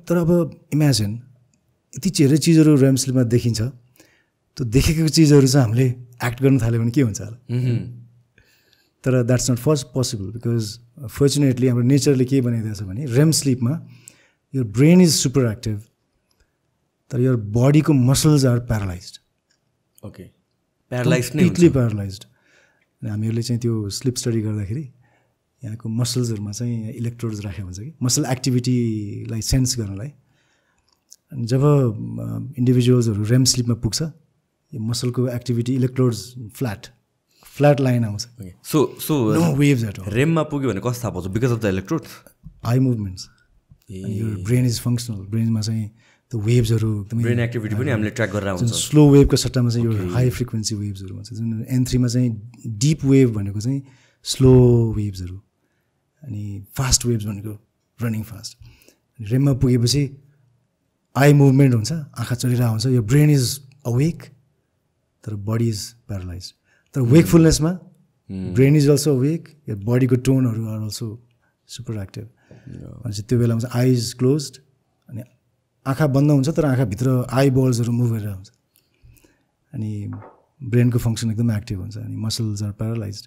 तर अब इमेजिन यति धेरै चिजहरू रेम स्लिपमा देखिन्छ, त्यो देखेको चिजहरू चाहिँ हामीले एक्ट गर्न थाल्यो भने के हुन्छ होला। तर that's not first possible because fortunately हाम्रो नेचरले के बनाइदिएको छ भने रेम स्लिपमा your brain is super active तर your bodyको muscles are paralyzed. Okay. Paralyzed नै हुन्छ, completely paralyzed. अनि हामीहरूले चाहिँ त्यो स्लिप स्टडी गर्दाखेरि यहाँको मसल्सहरूमा चाहिँ इलेक्ट्रोड्स राखेको हुन्छ कि मसल एक्टिभिटीलाई सेन्स गर्नलाई। अनि जब इन्डिभिजुअल्सहरू रेम स्लिपमा पुग्छ यो मसलको एक्टिभिटी इलेक्ट्रोड्स फ्ल्याट लाइन आउँछ। So no waves at all. रेममा पुग्यो भने कस्तो थाहा पाउँछ? Because of the electrodes, eye movements, यो ब्रेन इज फङ्सनल। ब्रेनमा चाहिँ त्यो वेभ्सहरू एकदमै ब्रेन एक्टिभिटी पनि हामीले ट्र्याक गरेर आउँछ। स्लो वेभको सट्टामा चाहिँ यो हाई फ्रिक्वेन्सी वेभ्सहरू हुन्छ, जुन N3 मा चाहिँ डिप वेभ भनेको चाहिँ स्लो वेभ्सहरू, अनि फास्ट वेभ्स भनेको रनिङ फास्ट। रेममा पुगेपछि आई मुभमेन्ट हुन्छ, आँखा चलिरहेको हुन्छ, यो ब्रेन इज अवेक तर बडी इज प्यारालाइज। तर वेकफुलनेसमा ब्रेन इज अल्सो अवेक, यो बडीको टोनहरू आर अल्सो सुपर एक्टिभ। भनेपछि त्यो बेलामा चाहिँ आई इज क्लोज्ड अनि आँखा बन्द हुन्छ तर आँखाभित्र आई बल्सहरू मुभ गरेर हुन्छ, अनि ब्रेनको फङ्सन एकदम एक्टिभ हुन्छ, अनि मसल्स आर प्यारालाइज।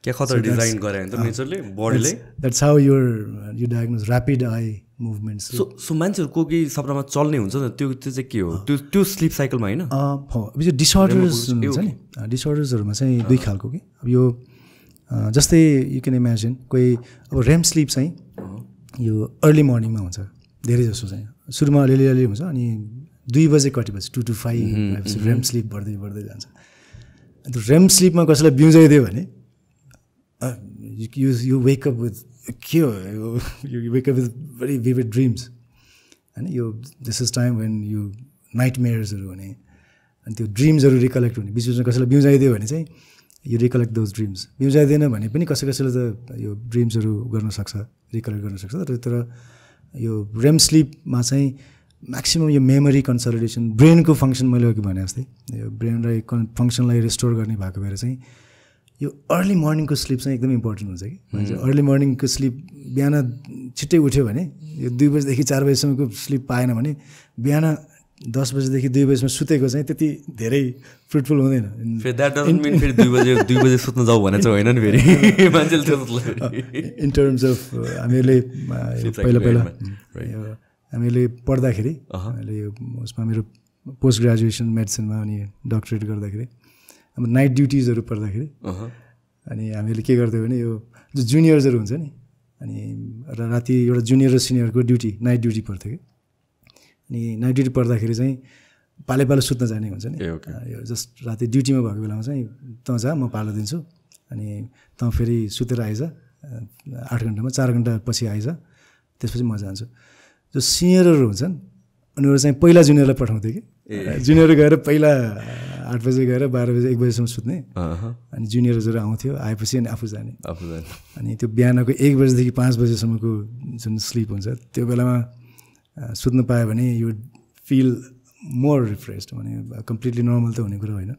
क्या खतरा डिजाइन गरे नि त नेचरले बडीले। That's how you diagnose rapid I movements. So मान्छेहरूको केही सपनामा चल्ने हुन्छ नि, त्यो चाहिँ के हो? त्यो स्लिप साइकलमा होइन? हो, अब यो डिसअर्डर्स हुन्छ नि, डिसअर्डर्सहरूमा चाहिँ दुई खालको कि। अब यो जस्तै यु क्यान इमेजिन कोही अब रेम स्लिप चाहिँ यो अर्ली मर्निङमा हुन्छ धेरै जसो चाहिँ, सुरुमा अलिअलि हुन्छ, अनि 2 बजे कटेपछि 2 to 5 रेम स्लिप बढ्दै बढ्दै जान्छ। अन्त रेम स्लिपमा कसैलाई बिउजाइदियो भने you wake up with you wake up with very vivid dreams, and this is time when you nightmaresहरू हुने, अनि त्यो ड्रिम्सहरू रिकलेक्ट हुने। बिचबिचमा कसैलाई बिउजाइदियो भने चाहिँ यु रिकलेक्ट दोज ड्रिम्स। बिउजाइदिएन भने पनि कसैले त यो ड्रिम्सहरू गर्न सक्छ, रिकलेक्ट गर्न सक्छ। तर यो रेम स्लिपमा चाहिँ म्याक्सिमम् यो मेमोरी कन्सलिडेसन, ब्रेनको फङ्सन मैले अघि भने जस्तै यो ब्रेनलाई फङ्सनलाई रिस्टोर गर्ने भएको भएर चाहिँ यो अर्ली मर्निङको स्लिप चाहिँ एकदम इम्पोर्टेन्ट हुन्छ कि। अर्ली मर्निङको स्लिप बिहान छिट्टै उठ्यो भने यो 2 बजीदेखि 4 बजीसम्मको स्लिप पाएन भने बिहान 10 बजीदेखि 2 बजीसम्म सुतेको चाहिँ त्यति धेरै फ्रुटफुल हुँदैन। फेरि 2 बजे सुत्न जाऊ भने चाहिँ होइन नि फेरि मान्छेले। इन टर्म्स अफ हामीहरूले पहिला हामीले पढ्दाखेरि अहिले यो उसमा मेरो पोस्ट ग्रेजुएसन मेडिसिनमा अनि डक्टरेट गर्दाखेरि अब नाइट ड्युटिजहरू पर्दाखेरि अनि हामीले के गर्थ्यौँ भने यो जो जुनियर्सहरू हुन्छ नि, अनि राति एउटा जुनियर र सिनियरको ड्युटी नाइट ड्युटी पर्थ्यो कि। अनि नाइट ड्युटी पर्दाखेरि चाहिँ पालो सुत्न जाने हुन्छ नि, यो जस्ट राति ड्युटीमा भएको बेलामा चाहिँ तँ जा म पालो दिन्छु, अनि तँ फेरि सुतेर आइज 8 घन्टामा 4 घन्टा पछि आइज, त्यसपछि म जान्छु। जो सिनियरहरू हुन्छन् उनीहरू चाहिँ पहिला जुनियरलाई पठाउँथ्यो कि, जुनियर गएर पहिला 8 बजे गएर 12 बजे 1 बजीसम्म सुत्ने, अनि जुनियरहरू आउँथ्यो, आएपछि अनि आफू जाने। अनि त्यो बिहानको 1 बजीदेखि 5 बजीसम्मको जुन स्लिप हुन्छ त्यो बेलामा सुत्न पायो भने यु फिल मोर रिफ्रेस्ड, भने कम्प्लिटली नर्मल त हुने कुरो होइन।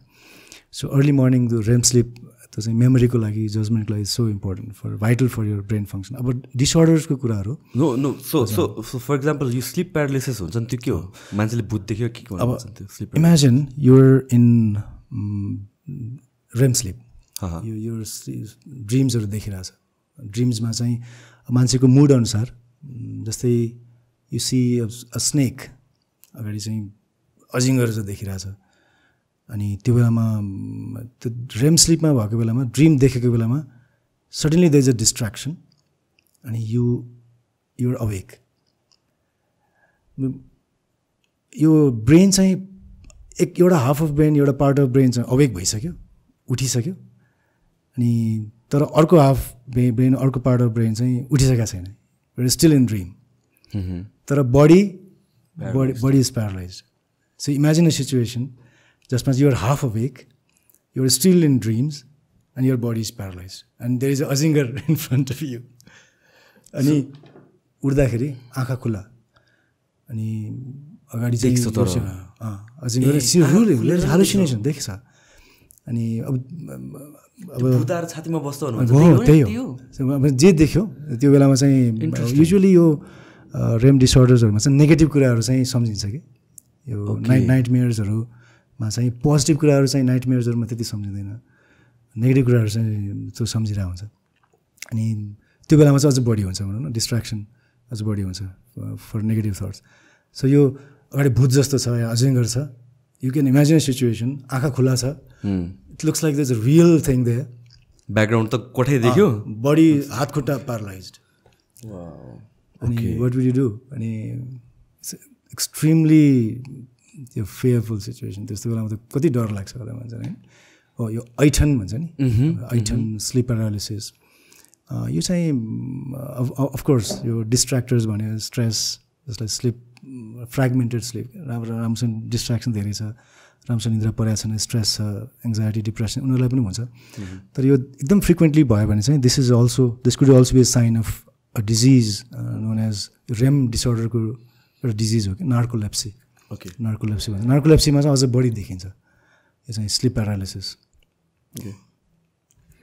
सो अर्ली मर्निङ त्यो रेम स्लिप त्यो चाहिँ मेमोरीको लागि जजमेन्टको लागि so important for vital for your brain function अब डिसअर्डर्सको कुराहरू no no so for example यो स्लिप प्यारालिसिस हुन्छ नि त्यो के हो मान्छेले भूत देख्यो के अब imagine you're in REM sleep यो ड्रिम्सहरू देखिरहेछ ड्रिम्समा चाहिँ मान्छेको मुड अनुसार जस्तै यु सी अ स्नेक अगाडि चाहिँ अजिङ्गर चाहिँ देखिरहेछ अनि त्यो बेलामा त्यो रेम स्लिपमा भएको बेलामा ड्रिम देखेको बेलामा suddenly there is a distraction अनि युआर अवेक यो ब्रेन चाहिँ एउटा हाफ अफ ब्रेन एउटा पार्ट अफ ब्रेन चाहिँ अवेक भइसक्यो उठिसक्यो अनि तर अर्को हाफ ब्रेन अर्को पार्ट अफ ब्रेन चाहिँ उठिसकेको छैन it is still in dream तर body is paralyze so imagine a situation जसमा चाहिँ you're half awake you're still in dreams and your body is paralyze and there is a अजिङ्गर in front of you अनि उठ्दाखेरि आँखा खुल्ला अनि अगाडि चाहिँ अजिङ्गर हालुसिनेसन देखेछ अनि अब छातीमा बस्दा त्यही हो अब जे देख्यो त्यो बेलामा चाहिँ युजुअली यो रेम डिसअर्डर्सहरूमा चाहिँ नेगेटिभ कुराहरू चाहिँ सम्झिन्छ कि यो नाइटमेयर्सहरूमा चाहिँ पोजिटिभ कुराहरू चाहिँ नाइटमेयर्सहरूमा त्यति सम्झिँदैन नेगेटिभ कुराहरू चाहिँ त्यो सम्झिरहेको हुन्छ अनि त्यो बेलामा चाहिँ अझ बढी हुन्छ भनौँ न डिस्ट्र्याक्सन अझ बढी हुन्छ फर नेगेटिभ थट्स सो यो अगाडि भूत जस्तो छ या अजिङ्गर छ यु क्यान इमेजिन सिचुएसन आँखा खुल्ला छ it looks like this real thing they background त कोठै देख्यो बडी हात खुट्टा प्यारालाइज्ड अनि वाट वुड यु डु अनि एक्सट्रिमली त्यो फेयरफुल सिचुएसन त्यस्तो बेलामा त कति डर लाग्छ होला मान्छेलाई होइन हो यो ऐठन भन्छ नि ऐठन स्लिप प्यारालिसिस यो चाहिँ अफकोर्स यो डिस्ट्र्याक्टर्स भन्यो स्ट्रेस जसलाई स्लिप फ्रेगमेन्टेड स्लिप राम्रोसँग डिस्ट्र्याक्सन धेरै छ राम्रोसँग निद्रा परेको छैन स्ट्रेस छ एङ्जाइटी डिप्रेसन उनीहरूलाई पनि हुन्छ तर यो एकदम फ्रिक्वेन्टली भयो भने चाहिँ this could also be a sign of a disease known as REM डिसअर्डरको एउटा डिजिज हो कि नार्कोलेप्सी नार्कोलेप्सी भन्छ नार्कोलेप्सीमा चाहिँ अझ बढी देखिन्छ यो चाहिँ स्लिप प्यारालिसिस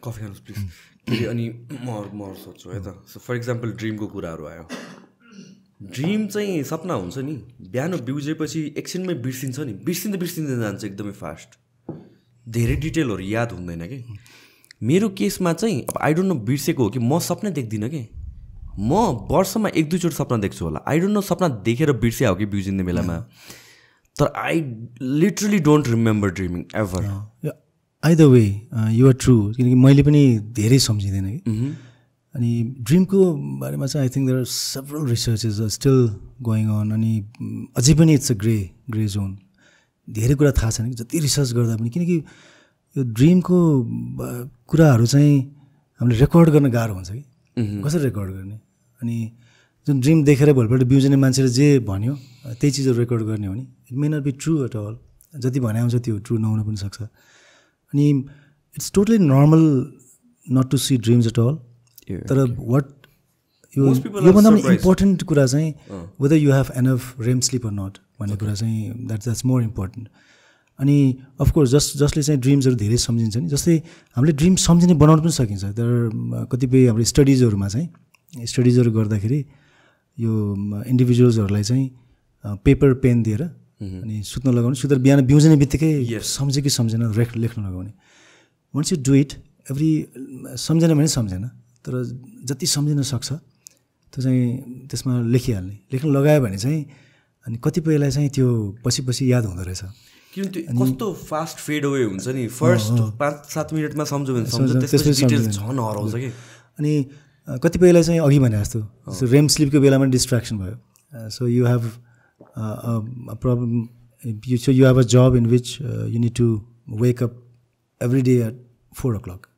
कफी खानुहोस् प्लिज अनि म सोध्छु है त फर इक्जाम्पल ड्रिमको कुराहरू आयो ड्रिम चाहिँ सपना हुन्छ नि बिहान बिउजेपछि एकछिनमै बिर्सिँदै जान्छ एकदमै फास्ट धेरै डिटेलहरू याद हुँदैन कि मेरो केसमा चाहिँ अब आई डोन्ट नो बिर्सेको हो कि म सपना देख्दिनँ कि म वर्षमा 1-2 चोटि सपना देख्छु होला आई डोन्ट नो सपना देखेर बिर्से हो कि बिउजिने बेलामा तर I literally don't remember dreaming ever either way you are true किनकि मैले पनि धेरै सम्झिँदैन कि अनि ड्रिमको बारेमा चाहिँ I think there are several researches are still going on अनि अझै पनि इट्स अ ग्रे जोन धेरै कुरा थाहा छैन कि जति रिसर्च गर्दा पनि किनकि यो ड्रिमको कुराहरू चाहिँ हामीले रेकर्ड गर्न गाह्रो हुन्छ कि कसरी रेकर्ड गर्ने अनि जुन ड्रिम देखेर भोलिपल्ट बिउजिने मान्छेले जे भन्यो त्यही चिजहरू रेकर्ड गर्ने हो नि it may not be true at all जति भने हुन्छ त्यो ट्रु नहुन पनि सक्छ अनि it's totally normal not to see dreams at all तर वाट योभन्दा पनि इम्पोर्टेन्ट कुरा चाहिँ whether you have enough REM sleep or not भन्ने कुरा चाहिँ द्याट्स मोर इम्पोर्टेन्ट अनि अफकोर्स जसले चाहिँ ड्रिम्सहरू धेरै सम्झिन्छ नि जस्तै हामीले ड्रिम सम्झिने बनाउनु पनि सकिन्छ तर कतिपय हाम्रो स्टडिजहरूमा चाहिँ स्टडिजहरू गर्दाखेरि यो इन्डिभिजुअल्सहरूलाई चाहिँ पेपर पेन दिएर अनि सुत्न लगाउने सुतेर बिहान बिउजिने बित्तिकै सम्झ्यो कि सम्झेन लेख्न लगाउने once you do it every सम्झेन भने सम्झेन तर जति सम्झिन सक्छ त्यो चाहिँ त्यसमा लेख्न लगायो भने चाहिँ अनि कतिपयलाई चाहिँ त्यो पछि याद हुँदो रहेछ किनकि कस्तो फास्ट फेड अवे हुन्छ नि फर्स्ट 5-7 मिनटमा सम्झ्यो भने सम्झ त्यसपछि डिटेल्स झन् हराउँछ कि अनि कतिपयलाई चाहिँ अघि भने जस्तो रेम स्लिपको बेलामा डिस्ट्र्याक्सन भयो so you have a problem so you have a job in which you need to wake up every day at 4 o'clock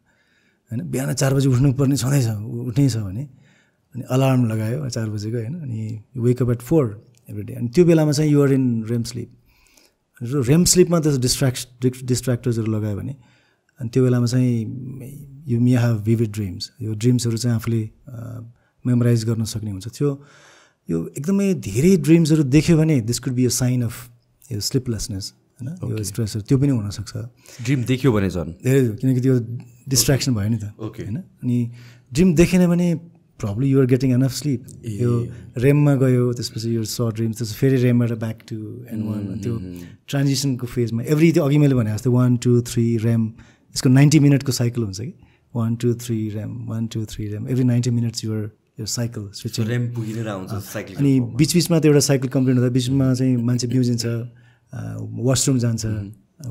होइन बिहान 4 बजी उठ्नुपर्ने छँदैछ उठ्नै छ भने अनि अलार्म लगायो 4 बजीको होइन अनि wake up at 4 every day अनि त्यो बेलामा चाहिँ you're in REM sleep REM स्लिपमा त डिस्ट्र्याक्टर्सहरू लगायो भने अनि त्यो बेलामा चाहिँ you may have vivid dreams यो ड्रिम्सहरू चाहिँ आफूले मेमोराइज गर्न सक्ने हुन्छ त्यो यो एकदमै धेरै ड्रिम्सहरू देख्यो भने this could be a sign of यो स्लिपलेसनेस होइन यो स्ट्रेसहरू त्यो पनि हुनसक्छ ड्रिम देख्यो भने झन् धेरै किनकि त्यो डिस्ट्र्याक्सन भयो नि त होइन अनि ड्रिम देखेन भने problem you're getting enough sleep यो रेममा गयो त्यसपछि यो सर्ट ड्रिम त्यसपछि फेरि रेमबाट ब्याक टु N1 त्यो ट्रान्जिसनको फेजमा एभ्री त्यो अघि मैले भने जस्तो 1 2 3 रेम यसको 90 मिनटको साइकल हुन्छ कि 1 2 3 REM 1 2 3 REM every 90 minutes your यो साइकल स्विच रेम पुगिनेर आउँछ साइकल अनि बिचबिचमा त्यो एउटा साइकल कम्प्लिट हुँदा बिचमा चाहिँ मान्छे बिउजिन्छ वासरुम जान्छ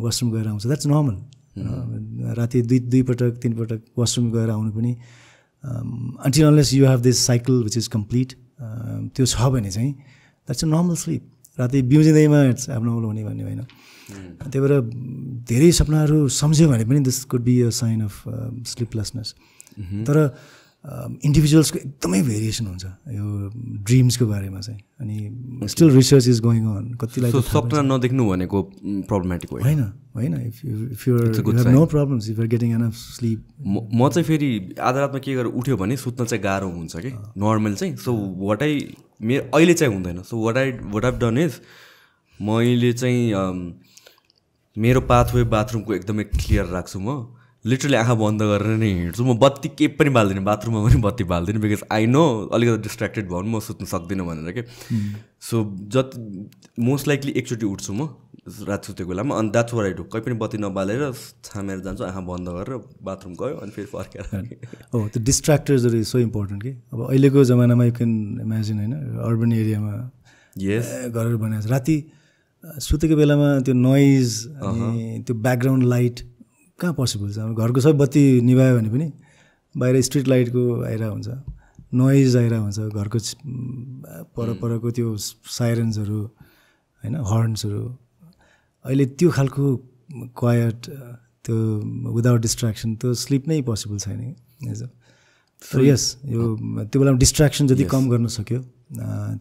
वासरुम गएर आउँछ द्याट्स नर्मल राति दुई पटक 3 पटक वासरुम गएर आउनु पनि until unless you have this cycle which is complete त्यो छ भने चाहिँ द्याट्स अ नर्मल स्लिप राति बिउजिँदैमा इट्स एब्नर्मल हुने भन्ने होइन त्यही भएर धेरै सपनाहरू सम्झ्यो भने पनि this could be a sign of sleeplessness तर इन्डिभिजुअल्सको एकदमै भेरिएसन हुन्छ यो ड्रिम्सको बारेमा चाहिँ अनि still research is going on कतिलाई सपना नदेख्नु भनेको प्रब्लमेटिक होइन होइन if you have no problems if you are getting enough sleep म चाहिँ फेरि आधा रातमा के गरेर उठ्यो भने सुत्न चाहिँ गाह्रो हुन्छ कि नर्मल चाहिँ सो मेरो अहिले चाहिँ हुँदैन so what I've done is मैले चाहिँ मेरो पाथवे बाथरुमको एकदमै क्लियर राख्छु म लिटरली आँखा बन्द गरेर नै हिँड्छु म बत्ती केही पनि बाल्दिनँ बाथरुममा पनि बत्ती बाल्दिनँ बिकज आई नो अलिकति डिस्ट्र्याक्टेड भयो भने म सुत्नु सक्दिनँ भनेर के सो मोस्ट लाइकली एकचोटि उठ्छु म रात सुतेको बेलामा अनि द्याट्स वाट आई डु कहीँ पनि बत्ती नबालेर छामेर जान्छु आँखा बन्द गरेर बाथरुम गयो अनि फेरि फर्केर हो त्यो डिस्ट्र्याक्टर्सहरू इज सो इम्पोर्टेन्ट कि अब अहिलेको जमानामा यु क्यान इमेजिन होइन अर्बन एरियामा यस घरहरू बनाएको छ राति सुतेको बेलामा त्यो नोइज अनि त्यो ब्याकग्राउन्ड लाइट कहाँ पोसिबल छ अब घरको सबै बत्ती निभायो भने पनि बाहिर स्ट्रिट लाइटको आइरहेको हुन्छ नोइज आइरहेको हुन्छ घरको परपरको त्यो साइरन्सहरू होइन हर्न्सहरू अहिले त्यो खालको क्वाइट त्यो विदाउट डिस्ट्र्याक्सन त्यो स्लिप नै पोसिबल छैन कि तर यस यो त्यो बेलामा डिस्ट्र्याक्सन जति कम गर्न सक्यो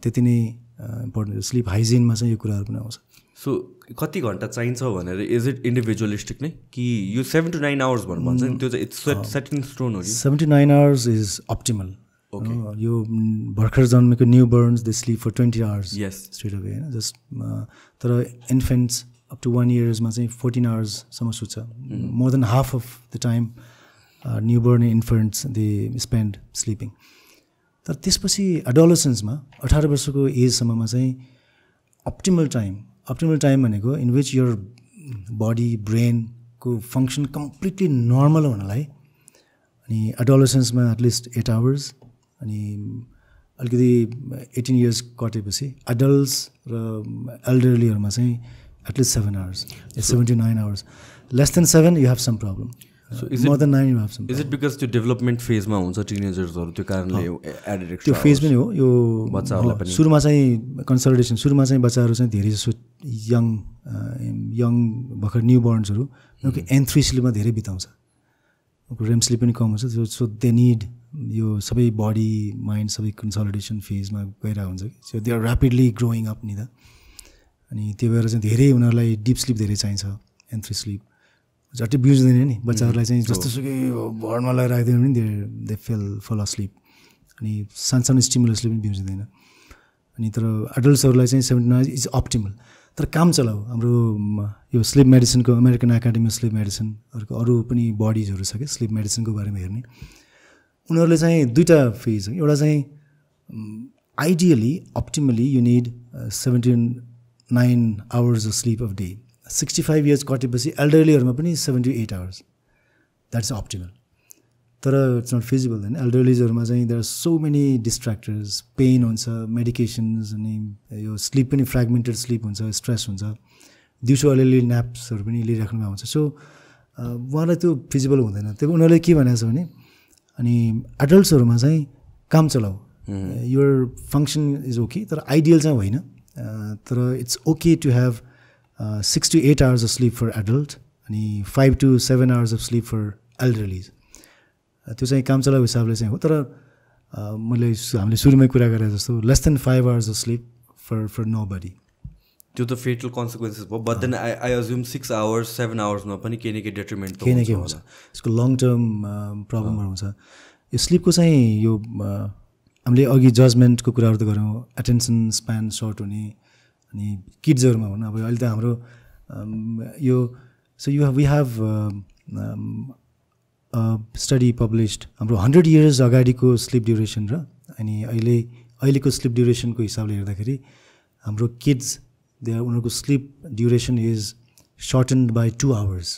त्यति नै इम्पोर्टेन्ट स्लिप हाइजिनमा चाहिँ यो कुराहरू पनि आउँछ सो कति घन्टा चाहिन्छ भनेर इज इट इन्डिभिजुअलिस्टिक नै कि यो 7 to 9 आवर्स भन्नु भन्छ नि त्यो चाहिँ इट्स सेट इन स्टोन हो कि 7 to 9 hours is optimal okay यो भर्खर जन्मेको newborns they sleep for 20 hours yes straight away होइन जस्ट तर इन्फेन्ट्स अप टु 1 इयर्समा चाहिँ 14 आवर्ससम्म सुत्छ more than half of the time newborn infants they spend sleeping तर त्यसपछि एडोलेसेन्समा 18 वर्षको एजसम्ममा चाहिँ अप्टिमल टाइम भनेको इन विच योर बडी ब्रेनको फङ्सन कम्प्लिटली नर्मल हुनलाई अनि एडोलेसेन्समा एटलिस्ट 8 आवर्स अनि अलिकति 18 इयर्स कटेपछि एडल्ट्स र एल्डरलीहरूमा चाहिँ at least 7 hours 7 to 9 hours less than 7 you have some problem more than 9 you have some is it because त्यो डेभलपमेन्ट फेजमा हुन्छ टिनेजर्सहरू त्यो कारणले एडेड त्यो फेज पनि हो यो बच्चाहरूलाई पनि सुरुमा चाहिँ कन्सल्टेसन सुरुमा चाहिँ बच्चाहरू चाहिँ धेरै जसो यङ भर्खर न्यू बर्न्सहरू किनकि N3 स्लिपमा धेरै बिताउँछ रेम स्लिप पनि कम हुन्छ सो दे निड यो सबै बडी माइन्ड सबै कन्सल्टेसन फेजमा गइरहेको हुन्छ कि so they are rapidly growing up नि त अनि त्यो भएर चाहिँ धेरै उनीहरूलाई डिप स्लिप धेरै चाहिन्छ N3 स्लिप झट्टै बिउजिँदैन नि बच्चाहरूलाई चाहिँ जस्तोसुकै भरमा लगाएर राखिदियो भने दे फल अस्लिप अनि सानो स्टिमुलसले पनि बिउजिँदैन अनि तर एडल्ट्सहरूलाई चाहिँ 79 इज अप्टिमल तर काम चलाऊ हाम्रो यो स्लिप मेडिसिनको अमेरिकन एकाडेमी अफ स्लिप मेडिसिनहरूको अरू पनि बडिजहरू छ क्या स्लिप मेडिसिनको बारेमा हेर्ने उनीहरूले चाहिँ दुईवटा फेज हो एउटा चाहिँ ideally optimally you need 79 hours of sleep of day 65 years कटेपछि एल्डरलीहरूमा पनि 7 to 8 आवर्स द्याट्स अप्टिमल तर इट्स नट फिजिबल होइन एल्डरलिजहरूमा चाहिँ there are so many distractors pain हुन्छ मेडिकेसन्स अनि यो स्लिप पनि फ्रेगमेन्टेड स्लिप हुन्छ स्ट्रेस हुन्छ दिउँसो अलिअलि न्याप्सहरू पनि लिइराख्नुमा हुन्छ सो उहाँलाई त्यो फिजिबल हुँदैन त्यही उनीहरूले के भनेको छ भने अनि एडल्ट्सहरूमा चाहिँ काम चलाऊ योर फङ्सन इज ओके तर आइडियल चाहिँ होइन तर it's okay to have 6 to 8 hours of sleep for adult अनि 5 to 7 hours of sleep for elderlies त्यो चाहिँ काम चलाएको हिसाबले चाहिँ हो तर हामीले सुरुमै कुरा गरे जस्तो less than 5 hours of sleep for nobody त्यो त फेटल कन्सिक्वेन्सेस भयो but then I assume 6 hours 7 आवर्समा पनि केही न केही डेट्रिमेन्ट केही न केही हुन्छ यसको लङ टर्म प्रब्लमहरू हुन्छ यो स्लिपको चाहिँ यो हामीले अघि जजमेन्टको कुराहरू त गऱ्यौँ एटेन्सन स्प्यान सर्ट हुने अनि किड्सहरूमा भनौँ अब अहिले त हाम्रो यो so we have study published हाम्रो 100 years अगाडिको स्लिप ड्युरेसन र अनि अहिलेको स्लिप ड्युरेसनको हिसाबले हेर्दाखेरि हाम्रो किड्स उनीहरूको sleep duration is shortened by 2 hours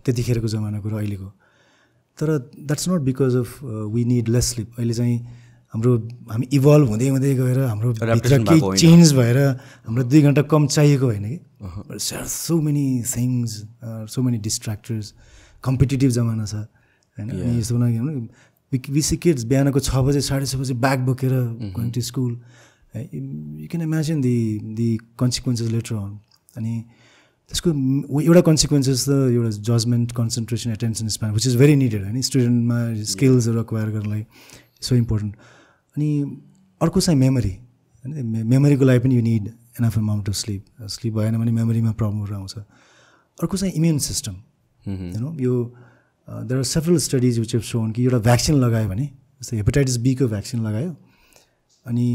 त्यतिखेरको जमानाको र अहिलेको तर that's not because of we need less sleep अहिले चाहिँ हामी इभल्भ हुँदै हुँदै गएर हाम्रो भित्र केही चेन्ज भएर हाम्रो 2 घन्टा कम चाहिएको होइन कि so many things so many distractors competitive जमाना छ होइन अनि यस्तो नगर्नु विसी किड्स बिहानको 6 बजे 6:30 बजे ब्याग बोकेर going to school you can imagine the consequences later on अनि त्यसको एउटा कन्सिक्वेन्सेस त एउटा judgement concentration attention span which is very needed होइन स्टुडेन्टमा स्किल्सहरू एक्वायर गर्नलाई सो इम्पोर्टेन्ट अनि अर्को चाहिँ मेमोरी होइन मेमोरीको लागि पनि you need enough amount of sleep भएन भने मेमोरीमा प्रब्लमहरू आउँछ अर्को चाहिँ इम्युन सिस्टम होइन यो there are several studies which have shown कि एउटा भ्याक्सिन लगायो भने जस्तै हेपाटाइटिस बीको भ्याक्सिन लगायो अनि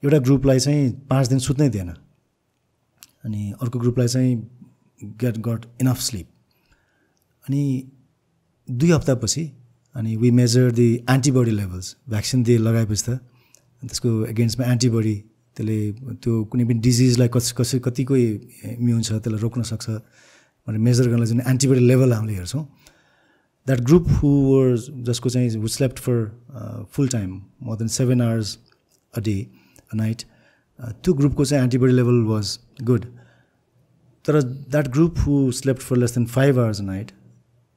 एउटा ग्रुपलाई चाहिँ 5 दिन सुत्नै दिएन अनि अर्को ग्रुपलाई चाहिँ गट इनफ स्लिप अनि 2 हप्तापछि अनि we measure the antibody levels vaccine लगाएपछि त त्यसको एगेन्स्टमा एन्टिबडी त्यसले त्यो कुनै पनि डिजिजलाई कतिको इम्युन छ त्यसलाई रोक्न सक्छ भनेर मेजर गर्नलाई जुन एन्टिबडी लेभल हामीले हेर्छौँ द्याट ग्रुप जसको चाहिँ who slept for full time more than 7 hours a day a night त्यो ग्रुपको चाहिँ एन्टिबडी लेभल वाज गुड तर that group who slept for less than 5 hours a night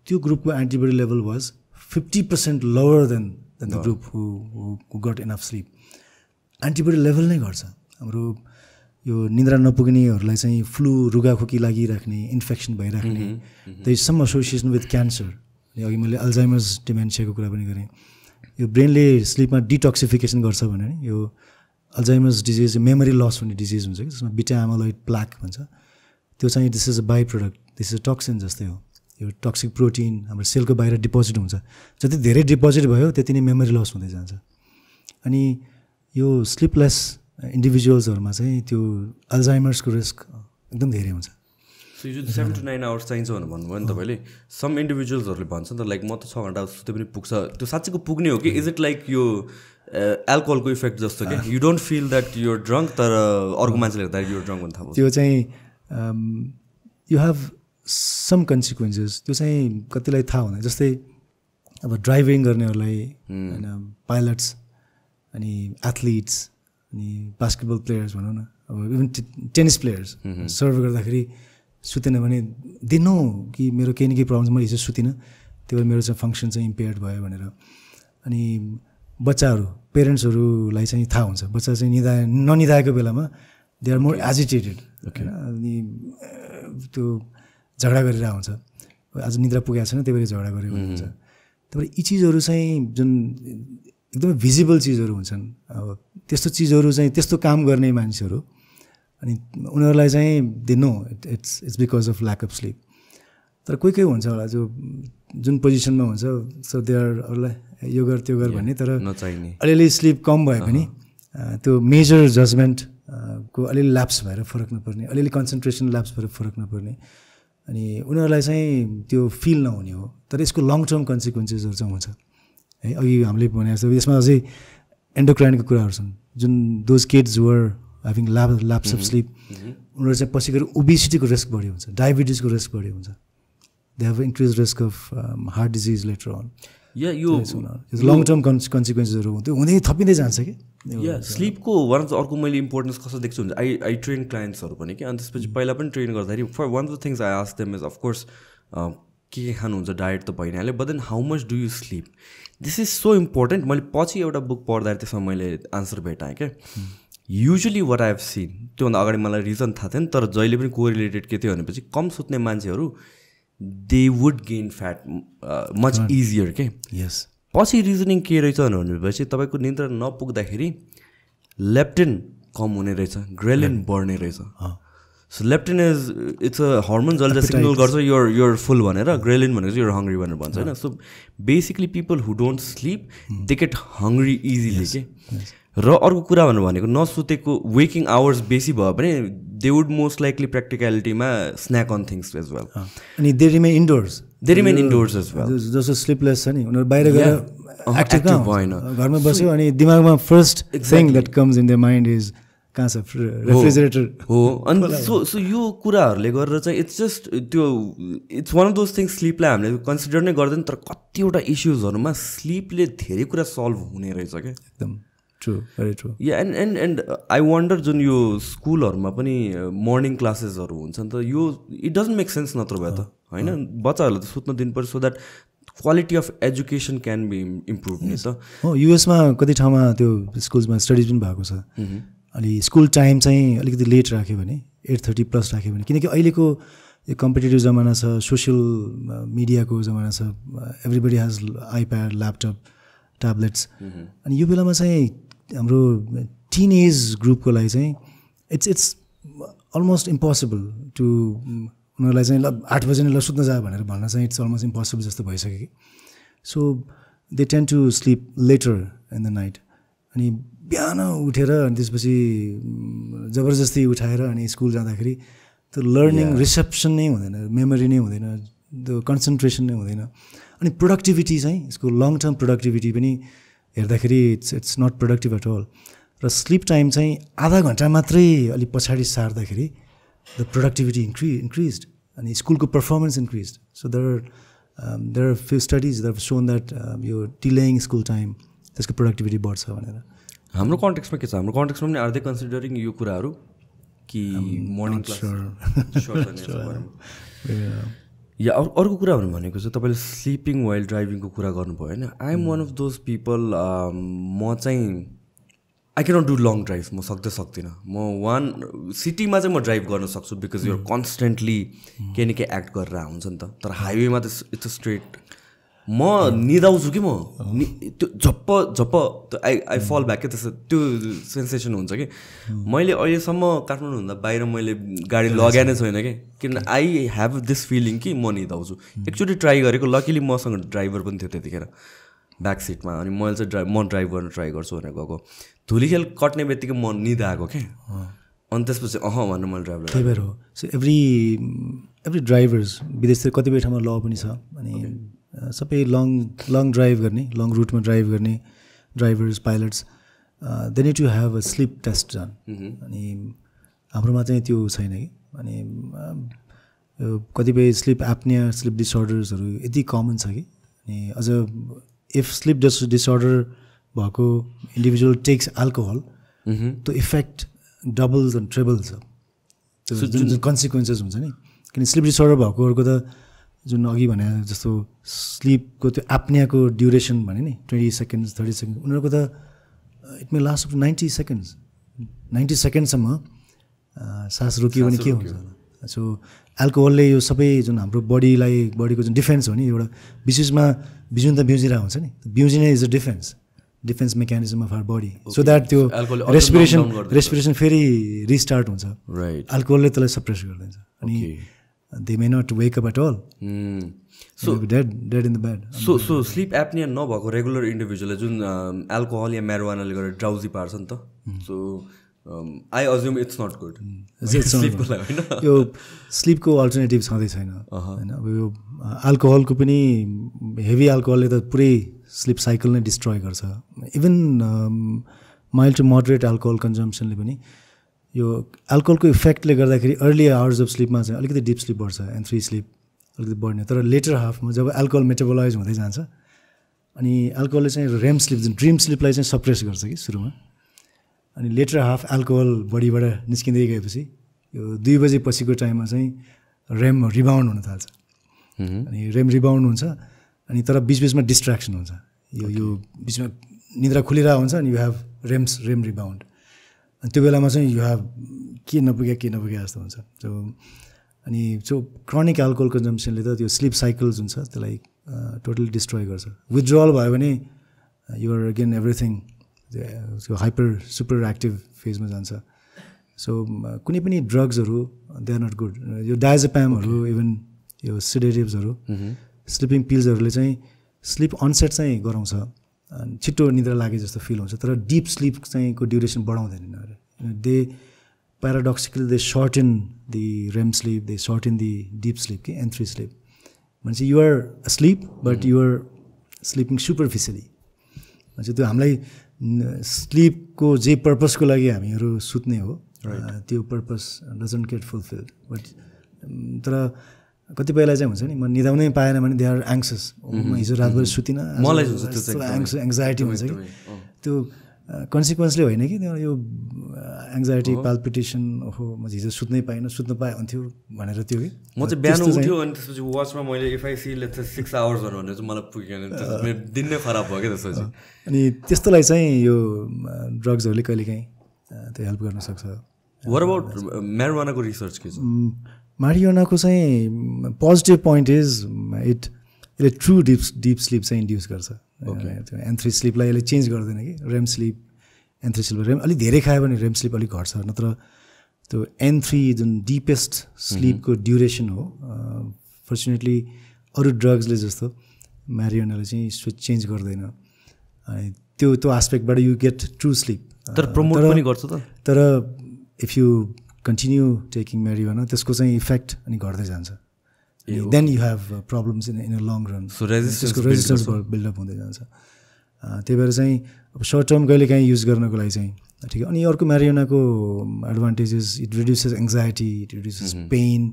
त्यो ग्रुपको antibody level was 50% lower than the group who got enough sleep antibody level नै गर्छ हाम्रो यो निद्रा नपुग्नेहरूलाई चाहिँ फ्लू रुगाखोकी लागिराख्ने इन्फेक्सन भइराख्ने there is some association with cancer अघि मैले अल्जाइमर्स डिमेन्सियाको कुरा पनि गरेँ यो ब्रेनले स्लिपमा डिटक्सिफिकेसन गर्छ भने यो अल्जाइमर्स डिजिज मेमोरी लस हुने डिजिज हुन्छ कि जसमा बिटा एमालोइड प्लाक भन्छ त्यो चाहिँ this is a by product this is toxin जस्तै हो यो टक्सिक प्रोटिन हाम्रो सेलको बाहिर डिपोजिट हुन्छ जति धेरै डिपोजिट भयो त्यति नै मेमोरी लस हुँदै जान्छ अनि यो स्लिपलेस इन्डिभिजुअल्सहरूमा चाहिँ त्यो अल्जाइमर्सको रिस्क एकदम धेरै हुन्छ सो यो 7 to 9 hours चाहिन्छ भनेर भन्नुभयो नि तपाईँले सम इन्डिभिजुअल्सहरूले भन्छ नि त लाइक म त 6 घन्टा सुत्दै पनि पुग्छ त्यो साँच्चैको पुग्ने हो कि इज इट लाइक यो एल्कोहलको इफेक्ट जस्तो कि you don't feel that you're drunk तर अर्को मान्छेले हेर्दा युर ड्रङ्क भन्नु थाहा त्यो चाहिँ यु हेभ सम कन्सिक्वेन्सेस त्यो चाहिँ कतिलाई थाहा हुँदैन जस्तै अब ड्राइभिङ गर्नेहरूलाई होइन पाइलट्स अनि एथलिट्स अनि बास्केटबल प्लेयर्स भनौँ न अब इभन टेनिस प्लेयर्स सर्भ गर्दाखेरि सुतेन भने दे नो कि मेरो केही न केही प्रब्लम छ मैले हिजो सुतिनँ त्यही भएर मेरो चाहिँ फङ्सन चाहिँ इम्पेयर्ड भयो भनेर अनि बच्चाहरू पेरेन्ट्सहरूलाई चाहिँ थाहा हुन्छ बच्चा चाहिँ ननिदाएको बेलामा दे आर मोर एजिटेटेड होइन अनि त्यो झगडा गरिरहेको हुन्छ आज निद्रा पुगेको छैन त्यही भएर झगडा गरेको हुन्छ त्यही भएर यी चिजहरू चाहिँ जुन एकदमै भिजिबल चिजहरू हुन्छन् अब त्यस्तो चिजहरू चाहिँ त्यस्तो काम गर्ने मान्छेहरू अनि उनीहरूलाई चाहिँ they know it's because of lack of sleep तर कोही कोही हुन्छ होला जो जुन पोजिसनमा हुन्छ सो दे आर अरूलाई यो गर त्यो गर भन्ने तर अलिअलि स्लिप कम भए पनि त्यो मेजर जजमेन्ट को अलिअलि ल्याप्स भएर फरक नपर्ने अलिअलि कन्सन्ट्रेसन ल्याप्स भएर फरक नपर्ने अनि उनीहरूलाई चाहिँ त्यो फिल नहुने हो तर यसको लङ टर्म कन्सिक्वेन्सेसहरू चाहिँ हुन्छ है अघि हामीले भने जस्तो यसमा अझै एन्डोक्राइनको कुराहरू छन् जुन those kids were having laughs of sleep उनीहरू चाहिँ पछि गएर ओबेसिटीको रिस्क बढी हुन्छ डायबिटिजको रिस्क बढी हुन्छ they have increase risk of heart disease later on यो लङ टर्म कन्सिक्वेन्सेसहरू हुन्थ्यो हुँदै थपिँदै जान्छ कि स्लिपको वान अफ अर्को मैले इम्पोर्टेन्स कस्तो देख्छु हुन्छ आई ट्रेन क्लाइन्ट्सहरू पनि कि अनि त्यसपछि पहिला पनि ट्रेन गर्दाखेरि for one of the things I ask them is of course के खानुहुन्छ डायट त भइ नै हाल्यो but then how much do you sleep this is so important मैले पछि एउटा बुक पढ्दाखेरि त्यसमा मैले आन्सर भेटाएँ क्या usually what I have seen त्योभन्दा अगाडि मलाई रिजन थाहा थिएन तर जहिले पनि कोरिलेटेड के थियो भनेपछि कम सुत्ने मान्छेहरू they would gain fat much easier के यस पछि रिजनिङ के रहेछ भनेपछि तपाईँको निद्रा नपुग्दाखेरि लेप्टिन कम हुने रहेछ ग्रेलिन बढ्ने रहेछ so leptin is it's a hormone जसले सिग्नल गर्छ योर फुल भनेर ग्रेलिन भनेको चाहिँ योर हङ्ग्री भनेर भन्छ होइन so basically people who don't sleep they get hungry easily के र अर्को कुरा भनेको नसुतेको वेकिङ आवर्स बेसी भयो भने दे वुड मोस्ट लाइकली प्र्याक्टिकलिटीमा snack on things as well अनि they remain indoors as well जस्तो स्लिपलेस छ नि उनीहरू बाहिर गएर एक्टिभ भएन घरमा बस्यो अनि दिमागमा first thing that comes in the mind is कहाँ छ रेफ्रिजरेटर हो अनि सो यो कुराहरूले गरेर चाहिँ इट्स जस्ट त्यो it's one of those things स्लिपलाई हामीले कन्सिडर नै गर्दैन तर कतिवटा इस्युजहरूमा स्लिपले धेरै कुरा सल्भ हुने रहेछ क्या एकदम true very true yeah and I wonder जुन यो स्कुलहरूमा पनि मर्निङ क्लासेसहरू हुन्छ नि त यो इट डजन्ट मेक सेन्स नत्र भए त होइन बच्चाहरूलाई त सुत्न दिनु पर्छ so that quality of education can be improve नि त हो युएसमा कति ठाउँमा त्यो स्कुल्समा स्टडिज पनि भएको छ अनि स्कुल टाइम चाहिँ अलिकति लेट राख्यो भने 8:30+ राख्यो भने किनकि अहिलेको यो कम्पिटेटिभ जमाना छ सोसियल मिडियाको जमाना छ everybody has iPad laptop tablets अनि यो बेलामा चाहिँ हाम्रो टिन एज ग्रुपको लागि चाहिँ इट्स अलमोस्ट इम्पोसिबल टु उनीहरूलाई चाहिँ ल 8 बजे नै ल सुत्न जा भनेर भन्न चाहिँ इट्स अलमोस्ट इम्पोसिबल जस्तो भइसक्यो कि so they tend to sleep later in the night अनि बिहान उठेर अनि त्यसपछि जबरजस्ती उठाएर अनि स्कुल जाँदाखेरि त्यो लर्निङ रिसेप्सन नै हुँदैन मेमोरी नै हुँदैन त्यो कन्सन्ट्रेसन नै हुँदैन अनि प्रोडक्टिभिटी चाहिँ यसको लङ टर्म प्रोडक्टिभिटी पनि हेर्दाखेरि it's not productive at all र स्लिप टाइम चाहिँ आधा घन्टा मात्रै अलिक पछाडि सार्दाखेरि द प्रोडक्टिभिटी इन्क्रिज अनि स्कुलको performance increase so there are few studies that show that यो डिलेइङ स्कुल टाइम त्यसको प्रोडक्टिभिटी बढ्छ भनेर हाम्रो कन्टेक्स्टमा के छ हाम्रो कन्टेक्स्टमा पनि आर दे कन्सिडरिङ यो कुराहरू कि मर्निङ या अर्को कुरा भनेको चाहिँ तपाईँले स्लिपिङ वाइल ड्राइभिङको कुरा गर्नुभयो होइन I am one of those people म चाहिँ I cannot do long drive म सक्दिनँ म सिटीमा चाहिँ म ड्राइभ गर्न सक्छु बिकज युआर कन्सटेन्टली केही न केही एक्ट गरेर हुन्छ नि त तर हाइवेमा त इट्स स्ट्रेट म निदाउँछु कि म त्यो झप्प आई फल ब्याक के त्यस्तो त्यो सेन्सेसन हुन्छ कि मैले अहिलेसम्म काठमाडौँ हुँदा बाहिर मैले गाडी लगाए नै छैन कि किन आई हेभ दिस फिलिङ कि म निदाउँछु एकचोटि ट्राई गरेको लकिली मसँग ड्राइभर पनि थियो त्यतिखेर ब्याक सिटमा अनि मैले चाहिँ म ड्राइभ गर्न ट्राई गर्छु भनेर गएको धुलीखेल कट्ने बित्तिकै म निदाएको क्या अनि त्यसपछि भनेर मैले ड्राइभ त्यही भएर हो सो एभ्री ड्राइभर्स विदेशतिर कतिपय ठाउँमा ल पनि छ अनि सबै लङ ड्राइभ गर्ने लङ रुटमा ड्राइभ गर्ने drivers pilots they need to have a sleep test done अनि हाम्रोमा चाहिँ त्यो छैन कि अनि कतिपय स्लिप एप्निया स्लिप डिसअर्डर्सहरू यति कमन छ कि अनि अझ इफ स्लिप डिसअर्डर भएको इन्डिभिजुअल टेक्स अल्कोहल त्यो इफेक्ट डबल्स एन्ड ट्रिबल्स छ जुन कन्सिक्वेन्सेस हुन्छ नि किन स्लिप डिसअर्डर भएकोहरूको त जुन अघि भने जस्तो स्लिपको त्यो एप्नियाको ड्युरेसन भने नि 20 सेकेन्ड्स 30 सेकेन्ड उनीहरूको त it may last up to 90 seconds 90 सेकेन्डसम्म सास रोकियो भने के हुन्छ सो एल्कोहलले यो सबै जुन हाम्रो बडीको जुन डिफेन्स हो नि एउटा बिचमा बिजुन त बिउजिरहेको हुन्छ नि बिउजिने is a defence mechanism of our body so that त्यो रेस्पिरेसन फेरि रिस्टार्ट हुन्छ एल्कोहलले त्यसलाई सप्रेस गरिदिन्छ अनि they may not wake up at all so dead in the bed so sleep apnea नभएको रेगुलर इन्डिभिजुअलले जुन एल्कोहल या म्यारिजुआनाले गरेर ड्राउजी पार्छ नि त so I assume it's not good यो स्लिपको अल्टरनेटिभ छँदै छैन होइन अब यो अल्कोहलको पनि हेभी अल्कोहलले त पुरै स्लिप साइकल नै डिस्ट्रोय गर्छ even mild to moderate alcohol कन्जम्सनले पनि यो अल्कोहलको इफेक्टले गर्दाखेरि अर्ली आवर्स अफ स्लिपमा चाहिँ अलिकति डिप स्लिप बढ्छ एन्ड फ्री स्लिप अलिकति बढ्ने तर लेटर हाफमा जब अल्कोहल मेटाबोलाइज हुँदै जान्छ अनि अल्कोहलले चाहिँ रेम स्लिप जुन ड्रिम स्लिपलाई चाहिँ सप्रेस गर्छ कि सुरुमा अनि लेटर हाफ अल्कोहल बडीबाट निस्किँदै गएपछि यो 2 बजे पछिको टाइममा चाहिँ रेम रिबाउन्ड हुन थाल्छ अनि रेम रिबाउन्ड हुन्छ अनि तर बिचबिचमा डिस्ट्र्याक्सन हुन्छ यो बिचमा निद्रा खुलिरहेको हुन्छ अनि यु हेभ रेम रिबाउन्ड अनि त्यो बेलामा चाहिँ यु हेभ के नपुगे जस्तो हुन्छ अनि क्रोनिक अल्कोहल कन्जम्सनले त त्यो स्लिप साइकल जुन छ त्यसलाई टोटली डिस्ट्रोय गर्छ विथड्रल भयो भने युआर अगेन एभ्रिथिङ त्यो हाइपर सुपर एक्टिभ फेजमा जान्छ सो कुनै पनि ड्रग्सहरू दे आर नट गुड यो डायजेपामहरू इभन यो सिडेटिभ्सहरू स्लिपिङ पिल्सहरूले चाहिँ स्लिप अनसेट चाहिँ गराउँछ छिट्टो निद्रा लागे जस्तो फिल हुन्छ तर डिप स्लिप चाहिँ को ड्युरेसन बढाउँदैन यिनीहरू they paradoxically they shorten the REM sleep they shorten the deep sleep कि N3 स्लिप भनेपछि your sleep but you're sleeping superficially भनेपछि त्यो हामीलाई स्लिपको जे पर्पसको लागि हामीहरू सुत्ने हो त्यो purpose doesn't get fulfilled but तर कतिपयलाई चाहिँ हुन्छ नि म निदाउनै पाएन भने दे आर एङ्क्सस म हिजो रातभरि सुतिनँ एङ्जाइटी हुन्छ कि त्यो कन्सिक्वेन्सले होइन कि यो एङ्जाइटी पाल्पिटेसन ओहो म हिजो सुत्नै पाइनँ सुत्नु पाए हुन्थ्यो भनेर त्यो कि म चाहिँ बिहान उठ्यो अनि त्यसपछि वाचमा मैले एफआइसी लेट्स 6 आवर्सहरू भनेर चाहिँ मलाई पुगेन मेरो दिन नै खराब भयो क्या त्यसपछि अनि त्यस्तोलाई चाहिँ यो ड्रग्सहरूले कहिलेकाहीँ त्यो हेल्प गर्न सक्छ व्हाट अबाउट म्यारिजुआनाको रिसर्च के छ मारिजुआनाको चाहिँ पोजिटिभ पोइन्ट इज यसले ट्रु डिप स्लिप चाहिँ इन्ड्युस गर्छ त्यो N3 स्लिपलाई यसले चेन्ज गर्दैन कि RAM sleep N3 sleep RAM अलिक धेरै खायो भने रेम स्लिप अलिक घट्छ नत्र त्यो N3 जुन डिपेस्ट स्लिपको ड्युरेसन हो फर्चुनेटली अरू ड्रग्सले जस्तो मारिजुआनाले चाहिँ चेन्ज गर्दैन अनि त्यो एस्पेक्टबाट यु गेट ट्रु स्लिप तर प्रमोट पनि गर्छ त तर if you continue taking marijuana त्यसको चाहिँ इफेक्ट अनि घट्दै जान्छ then you have problems in a long run त्यसको रेजिस्टेन्स बिल्डअप हुँदै जान्छ त्यही भएर चाहिँ अब सर्ट टर्म कहिले काहीँ युज गर्नको लागि चाहिँ ठिक अनि अर्को marijuanaको advantages it reduces anxiety it reduces pain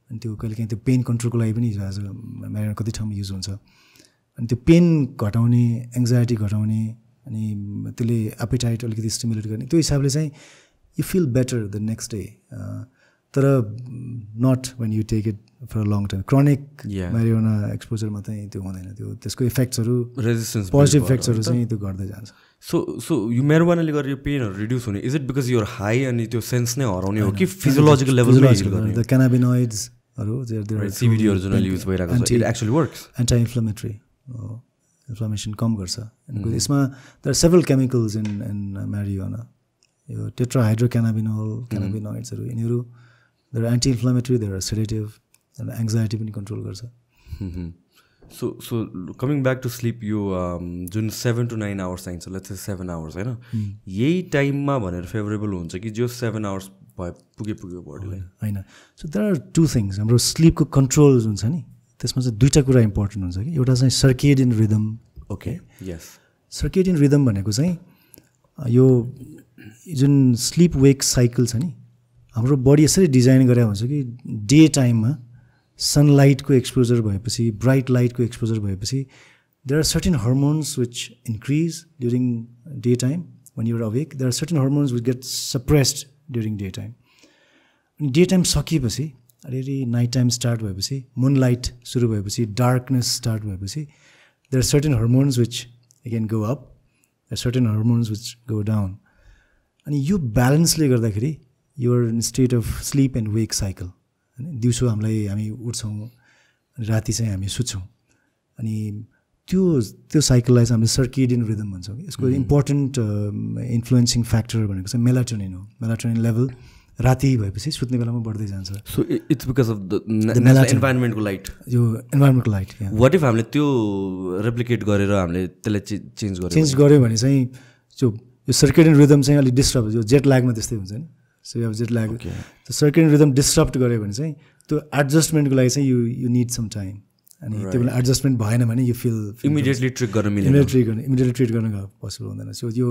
अनि त्यो कहिले काहीँ त्यो पेन कन्ट्रोलको लागि पनि आज marijuana कति ठाउँमा युज हुन्छ अनि त्यो पेन घटाउने एङ्जाइटी घटाउने अनि त्यसले एपेटाइट अलिकति स्टिमुलेट गर्ने त्यो हिसाबले चाहिँ you feel better the next day तर not when you take it for a long time chronic marijuana exposure मा चाहिँ त्यो हुँदैन त्यो त्यसको इफेक्ट्सहरू रेजिस्टेन्स पोजिटिभ इफेक्ट्सहरू चाहिँ त्यो गर्दै जान्छ सो यो marijuanaले गर्दा यो पेनहरू रिड्युस हुने is it because you're high अनि त्यो सेन्स नै हराउने हो कि फिजियोलोजिकल लेभलमा हिल गर्ने द क्यानाबिनोइड्सहरू CBDहरू जुन युज भइरहेको छ it actually works anti inflammatory inflammation कम गर्छ यसमा there are several chemicals in marijuana यो टेट्राहाइड्रोक्यानाबिनोल क्यानाबिनोइड्सहरू यिनीहरू they're anti inflammatory they're sedative र एङ्जाइटी पनि कन्ट्रोल गर्छ so coming back to sleep यो जुन 7 to 9 आवर्स चाहिन्छ लेट्स से 7 आवर्स होइन यही टाइममा भनेर फेभरेबल हुन्छ कि जो 7 आवर्स भए पुग्यो बडीलाई होइन so there are two things हाम्रो स्लिपको कन्ट्रोल जुन छ नि त्यसमा चाहिँ दुईवटा कुरा इम्पोर्टेन्ट हुन्छ कि एउटा चाहिँ सर्केडियन रिदम ओके यस सर्केडियन रिदम भनेको चाहिँ यो जुन स्लिप वेक साइकल छ नि हाम्रो बडी यसरी डिजाइन गरेर हुन्छ कि डे टाइममा सनलाइटको एक्सपोजर भएपछि ब्राइट लाइटको एक्सपोजर भएपछि there are certain hormones which increase during day time when you're awake there are certain hormones which get suppressed during daytime अनि डे टाइम सकिएपछि अलिअलि नाइट टाइम स्टार्ट भएपछि मुनलाइट सुरु भएपछि डार्कनेस स्टार्ट भएपछि there are certain hormones which again go up there are certain hormones which go down अनि यो ब्यालेन्सले गर्दाखेरि you're in state of sleep and wake cycle होइन दिउँसो हामी उठ्छौँ अनि राति चाहिँ हामी सुत्छौँ अनि त्यो साइकललाई चाहिँ हामीले सर्केडियन रिदम भन्छौँ कि यसको इम्पोर्टेन्ट इन्फ्लुएन्सिङ फ्याक्टर भनेको चाहिँ मेलाटोनिन हो मेलाटोनिन लेभल राति भएपछि सुत्ने बेलामा बढ्दै जान्छ so it's because of the इन्भाइरोमेन्टको लाइट यो इन्भाइरोमेन्टको लाइट वाट इफ हामीले त्यो रेप्लिकेट गरेर हामीले त्यसलाई चेन्ज गऱ्यो भने चाहिँ यो सर्केडियन रिदम चाहिँ अलिक डिस्टर्ब यो जेट ल्यागमा त्यस्तै हुन्छ नि सो अब जेट ल्याग त्यो सर्केडियन रिदम डिस्टर्ब गऱ्यो भने चाहिँ त्यो एडजस्टमेन्टको लागि चाहिँ यु निड सम टाइम अनि त्यो बेला एडजस्टमेन्ट भएन भने यु फिल इमिडिएटली ट्रिट गर्न इमिडिएटली ट्रिट गर्न पोसिबल हुँदैन सो यो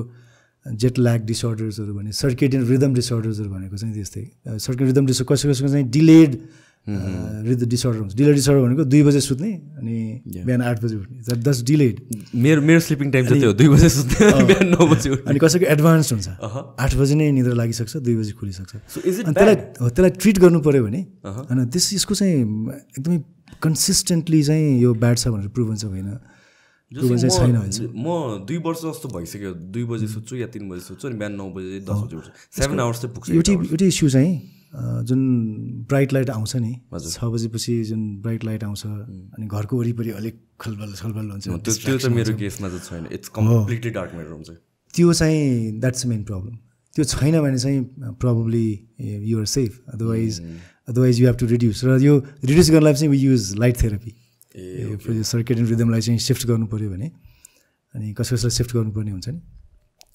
जेट ल्याग डिसअर्डर्सहरू भने सर्केडियन रिदम डिसअर्डर्सहरू भनेको चाहिँ त्यस्तै सर्केडियन रिदम डिसअर्डर कसैको चाहिँ डिलेड डिसअर्डर हुन्छ डिलेड डिसअर्डर भनेको 2 बजे सुत्ने अनि बिहान 8 बजे उठ्ने द्याट्स डिलेड मेरो स्लिपिङ टाइम चाहिँ त्यो 2 बजे सुत्ने बिहान 9 बजे उठ्ने अनि कसैको एडभान्स हुन्छ 8 बजे नै निद्रा लागिसक्छ 2 बजे खुलिसक्छ त्यसलाई ट्रिट गर्नु पऱ्यो भने होइन यसको चाहिँ एकदमै कन्सिस्टेन्टली चाहिँ यो ब्याड छ भनेर प्रुभ हुन्छ होइन छैन म 2 वर्ष जस्तो भइसक्यो 2 बजे सुत्छु या 3 बजे सुत्छु अनि बिहान 9 बजे 10 बजे उठ्छु 7 आवर्स चाहिँ पुग्छ एउटा इस्यु चाहिँ जुन ब्राइट लाइट आउँछ नि 6 बजेपछि जुन ब्राइट लाइट आउँछ अनि घरको वरिपरि अलिक छलबल हुन्छ त्यो चाहिँ मेरो केसमा चाहिँ छैन इट्स कम्प्लिटली डार्क मेरो रुम चाहिँ त्यो चाहिँ द्याट्स द मेन प्रब्लम त्यो छैन भने चाहिँ probably you are safe otherwise you have to reduce र यो रिड्युस गर्नलाई चाहिँ we use light therapy circadian रिदमलाई चाहिँ सिफ्ट गर्नु पऱ्यो भने अनि कसैलाई सिफ्ट गर्नुपर्ने हुन्छ नि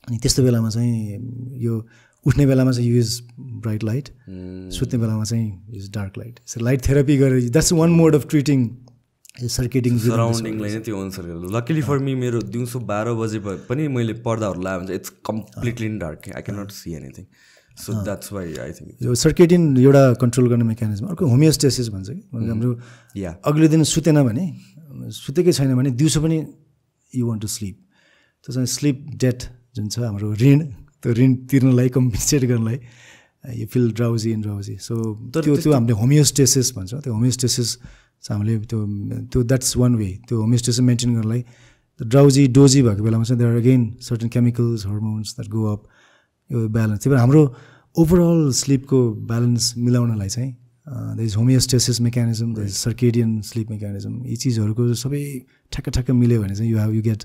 अनि त्यस्तो बेलामा चाहिँ यो उठ्ने बेलामा चाहिँ युज ब्राइट लाइट सुत्ने बेलामा चाहिँ use dark light so light therapy गरेर that's one mode of treating circuiting सराउन्डिङलाई नै त्यो अनुसार गर्नु लकिली फर मी मेरो दिउँसो 12 बजे पनि मैले पर्दाहरू लगायो भने it's completely dark I can not see anything so that's why I think यो सर्केडियन एउटा कन्ट्रोल गर्ने मेकानिजम अर्को होमियोस्टेसिस भन्छ कि हाम्रो अघिल्लो दिन सुतेन भने सुतेकै छैन भने दिउँसो पनि यु वान्ट टु स्लिप त्यो चाहिँ स्लिप डेट जुन छ हाम्रो ऋण त्यो ऋण तिर्नलाई कम्पेन्सेट गर्नलाई you feel drowsy and drowsy so त्यो हामीले होमियोस्टेसिस भन्छ त्यो होमियोस्टेसिस हामीले त्यो द्याट्स वान वे त्यो होमियोस्टेसिस मेन्टेन गर्नलाई ड्राउजी डोजी भएको बेलामा चाहिँ there again certain chemicals hormones that go up यो ब्यालेन्स त्यही भएर हाम्रो ओभरअल स्लिपको ब्यालेन्स मिलाउनलाई चाहिँ the is homeostasis mechanism the is circadian sleep mechanism यी चिजहरूको सबै ठ्याक्क मिल्यो भने चाहिँ you get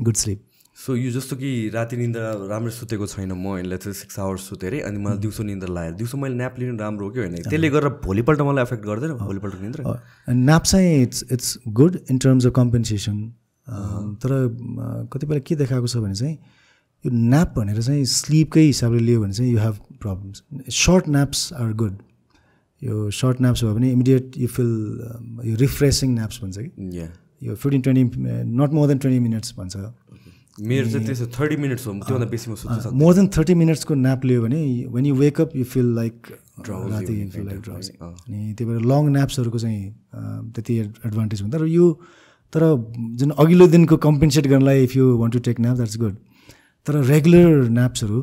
good sleep so यो जस्तो कि राति निन्द्रा राम्रो सुतेको छैन म यसलाई चाहिँ 6 आवर्स सुतेँ अरे अनि मलाई दिउँसो निन्द्रा लाग्यो दिउँसो मैले न्याप लिनु राम्रो हो कि होइन त्यसले गर्दा भोलिपल्ट मलाई एफेक्ट गर्दैन भोलिपल्ट निन्द्रा न्याप चाहिँ it's good in terms of compensation तर कतिपय के देखाएको छ भने चाहिँ यो न्याप भनेर चाहिँ स्लिपकै हिसाबले लियो भने चाहिँ you have problems short naps are good यो सर्ट न्याप्स भयो भने इमिडिएट यु फिल यो रिफ्रेसिङ न्याप्स भन्छ कि यो 15-20 नट मोर देन 20 मिनट्स भन्छ मेरो चाहिँ त्यसो 30 मिनट्स हो त्योभन्दा बेसी म सुत्न सक्छु मोर देन 30 मिनट्सको न्याप लियो भने when you wake up you feel like राति यु फिल लाइक ड्राउजी अनि त्यही भएर लङ न्याप्सहरूको चाहिँ त्यति एडभान्टेज हुन्छ तर जुन अघिल्लो दिनको कम्पेन्सेट गर्नलाई if you want to take nap that's good तर रेगुलर न्याप्सहरू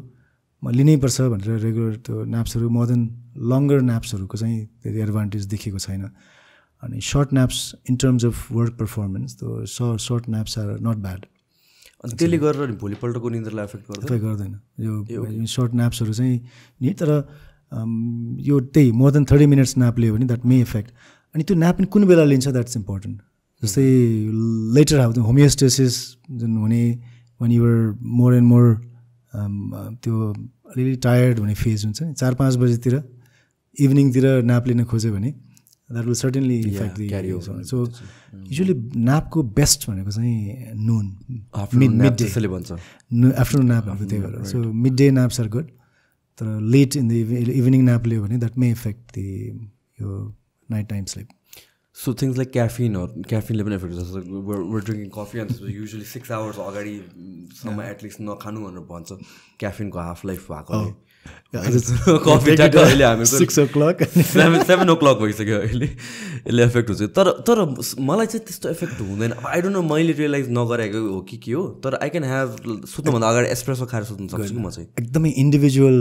लिनैपर्छ भनेर रेगुलर त्यो न्याप्सहरू मोर देन लङ्गर न्याप्सहरूको चाहिँ त्यति एडभान्टेज देखेको छैन अनि short naps in terms of work performance त्यो short naps are not bad अनि त्यसले गरेर नि भोलिपल्टको निन्द्रालाई एफेक्ट गर्दैन यो सर्ट न्याप्सहरू चाहिँ नि तर यो त्यही मोर देन 30 मिनट्स न्याप लियो भने द्याट मे इफेक्ट अनि त्यो न्याप पनि कुन बेला लिन्छ द्याट्स इम्पोर्टेन्ट जस्तै लेटर हाउ होमियोस्टेसिस जुन हुने one you're more and more त्यो अलिअलि टायर्ड हुने फेज हुन्छ नि 4-5 बजीतिर इभिनिङतिर न्याप लिन खोज्यो भने that will certainly affect the so usually न्यापको बेस्ट भनेको चाहिँ नुन मिड डे भन्छ आफ्टरनुन न्याप भनेको त्यही भएर so midday naps are good तर late in the evening nap लियो भने द्याट मे इफेक्ट दि यो night time sleep so things like क्याफिनले पनि एफेक्ट गर्छ where drinking coffee and usually 6 hours अगाडिसम्म एटलिस्ट नखानु भनेर भन्छ क्याफिनको हाफ लाइफ भएकोले कफी ट्याक्क अहिले हामी 6 o'clock 7 o'clock भइसक्यो अहिले यसले एफेक्ट हुन्छ तर मलाई चाहिँ त्यस्तो एफेक्ट हुँदैन आई डोन्ट नो मैले रियलाइज नगरेको हो कि के हो तर आई क्यान ह्याभ सुत्नुभन्दा अगाडि एस्प्रेसो खाएर सुत्न सक्छु कि म चाहिँ एकदमै इन्डिभिजुअल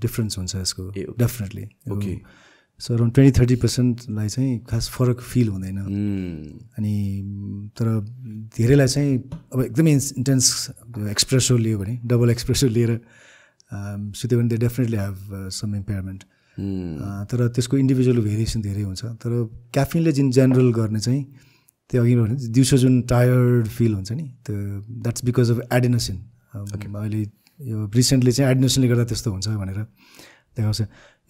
डिफ्रेन्स हुन्छ यसको डेफिनेटली ओके सो अराउन्ड 20-30% चाहिँ खास फरक फिल हुँदैन अनि तर धेरैलाई चाहिँ अब एकदमै इन्टेन्स एक्सप्रेसो लियो भने डबल एक्सप्रेसो लिएर सुत्यो भने दे डेफिनेटली हेभ सम इम्पेयरमेन्ट तर त्यसको इन्डिभिजुअल भेरिएसन धेरै हुन्छ तर क्याफिनले जुन जेनरल गर्ने चाहिँ त्यो अघि भने दिउँसो जुन टायर्ड फिल हुन्छ नि त्यो द्याट्स बिकज अफ एडिनोसिन अहिले यो रिसेन्टली चाहिँ एडिनोसिनले गर्दा त्यस्तो हुन्छ भनेर देखाउँछ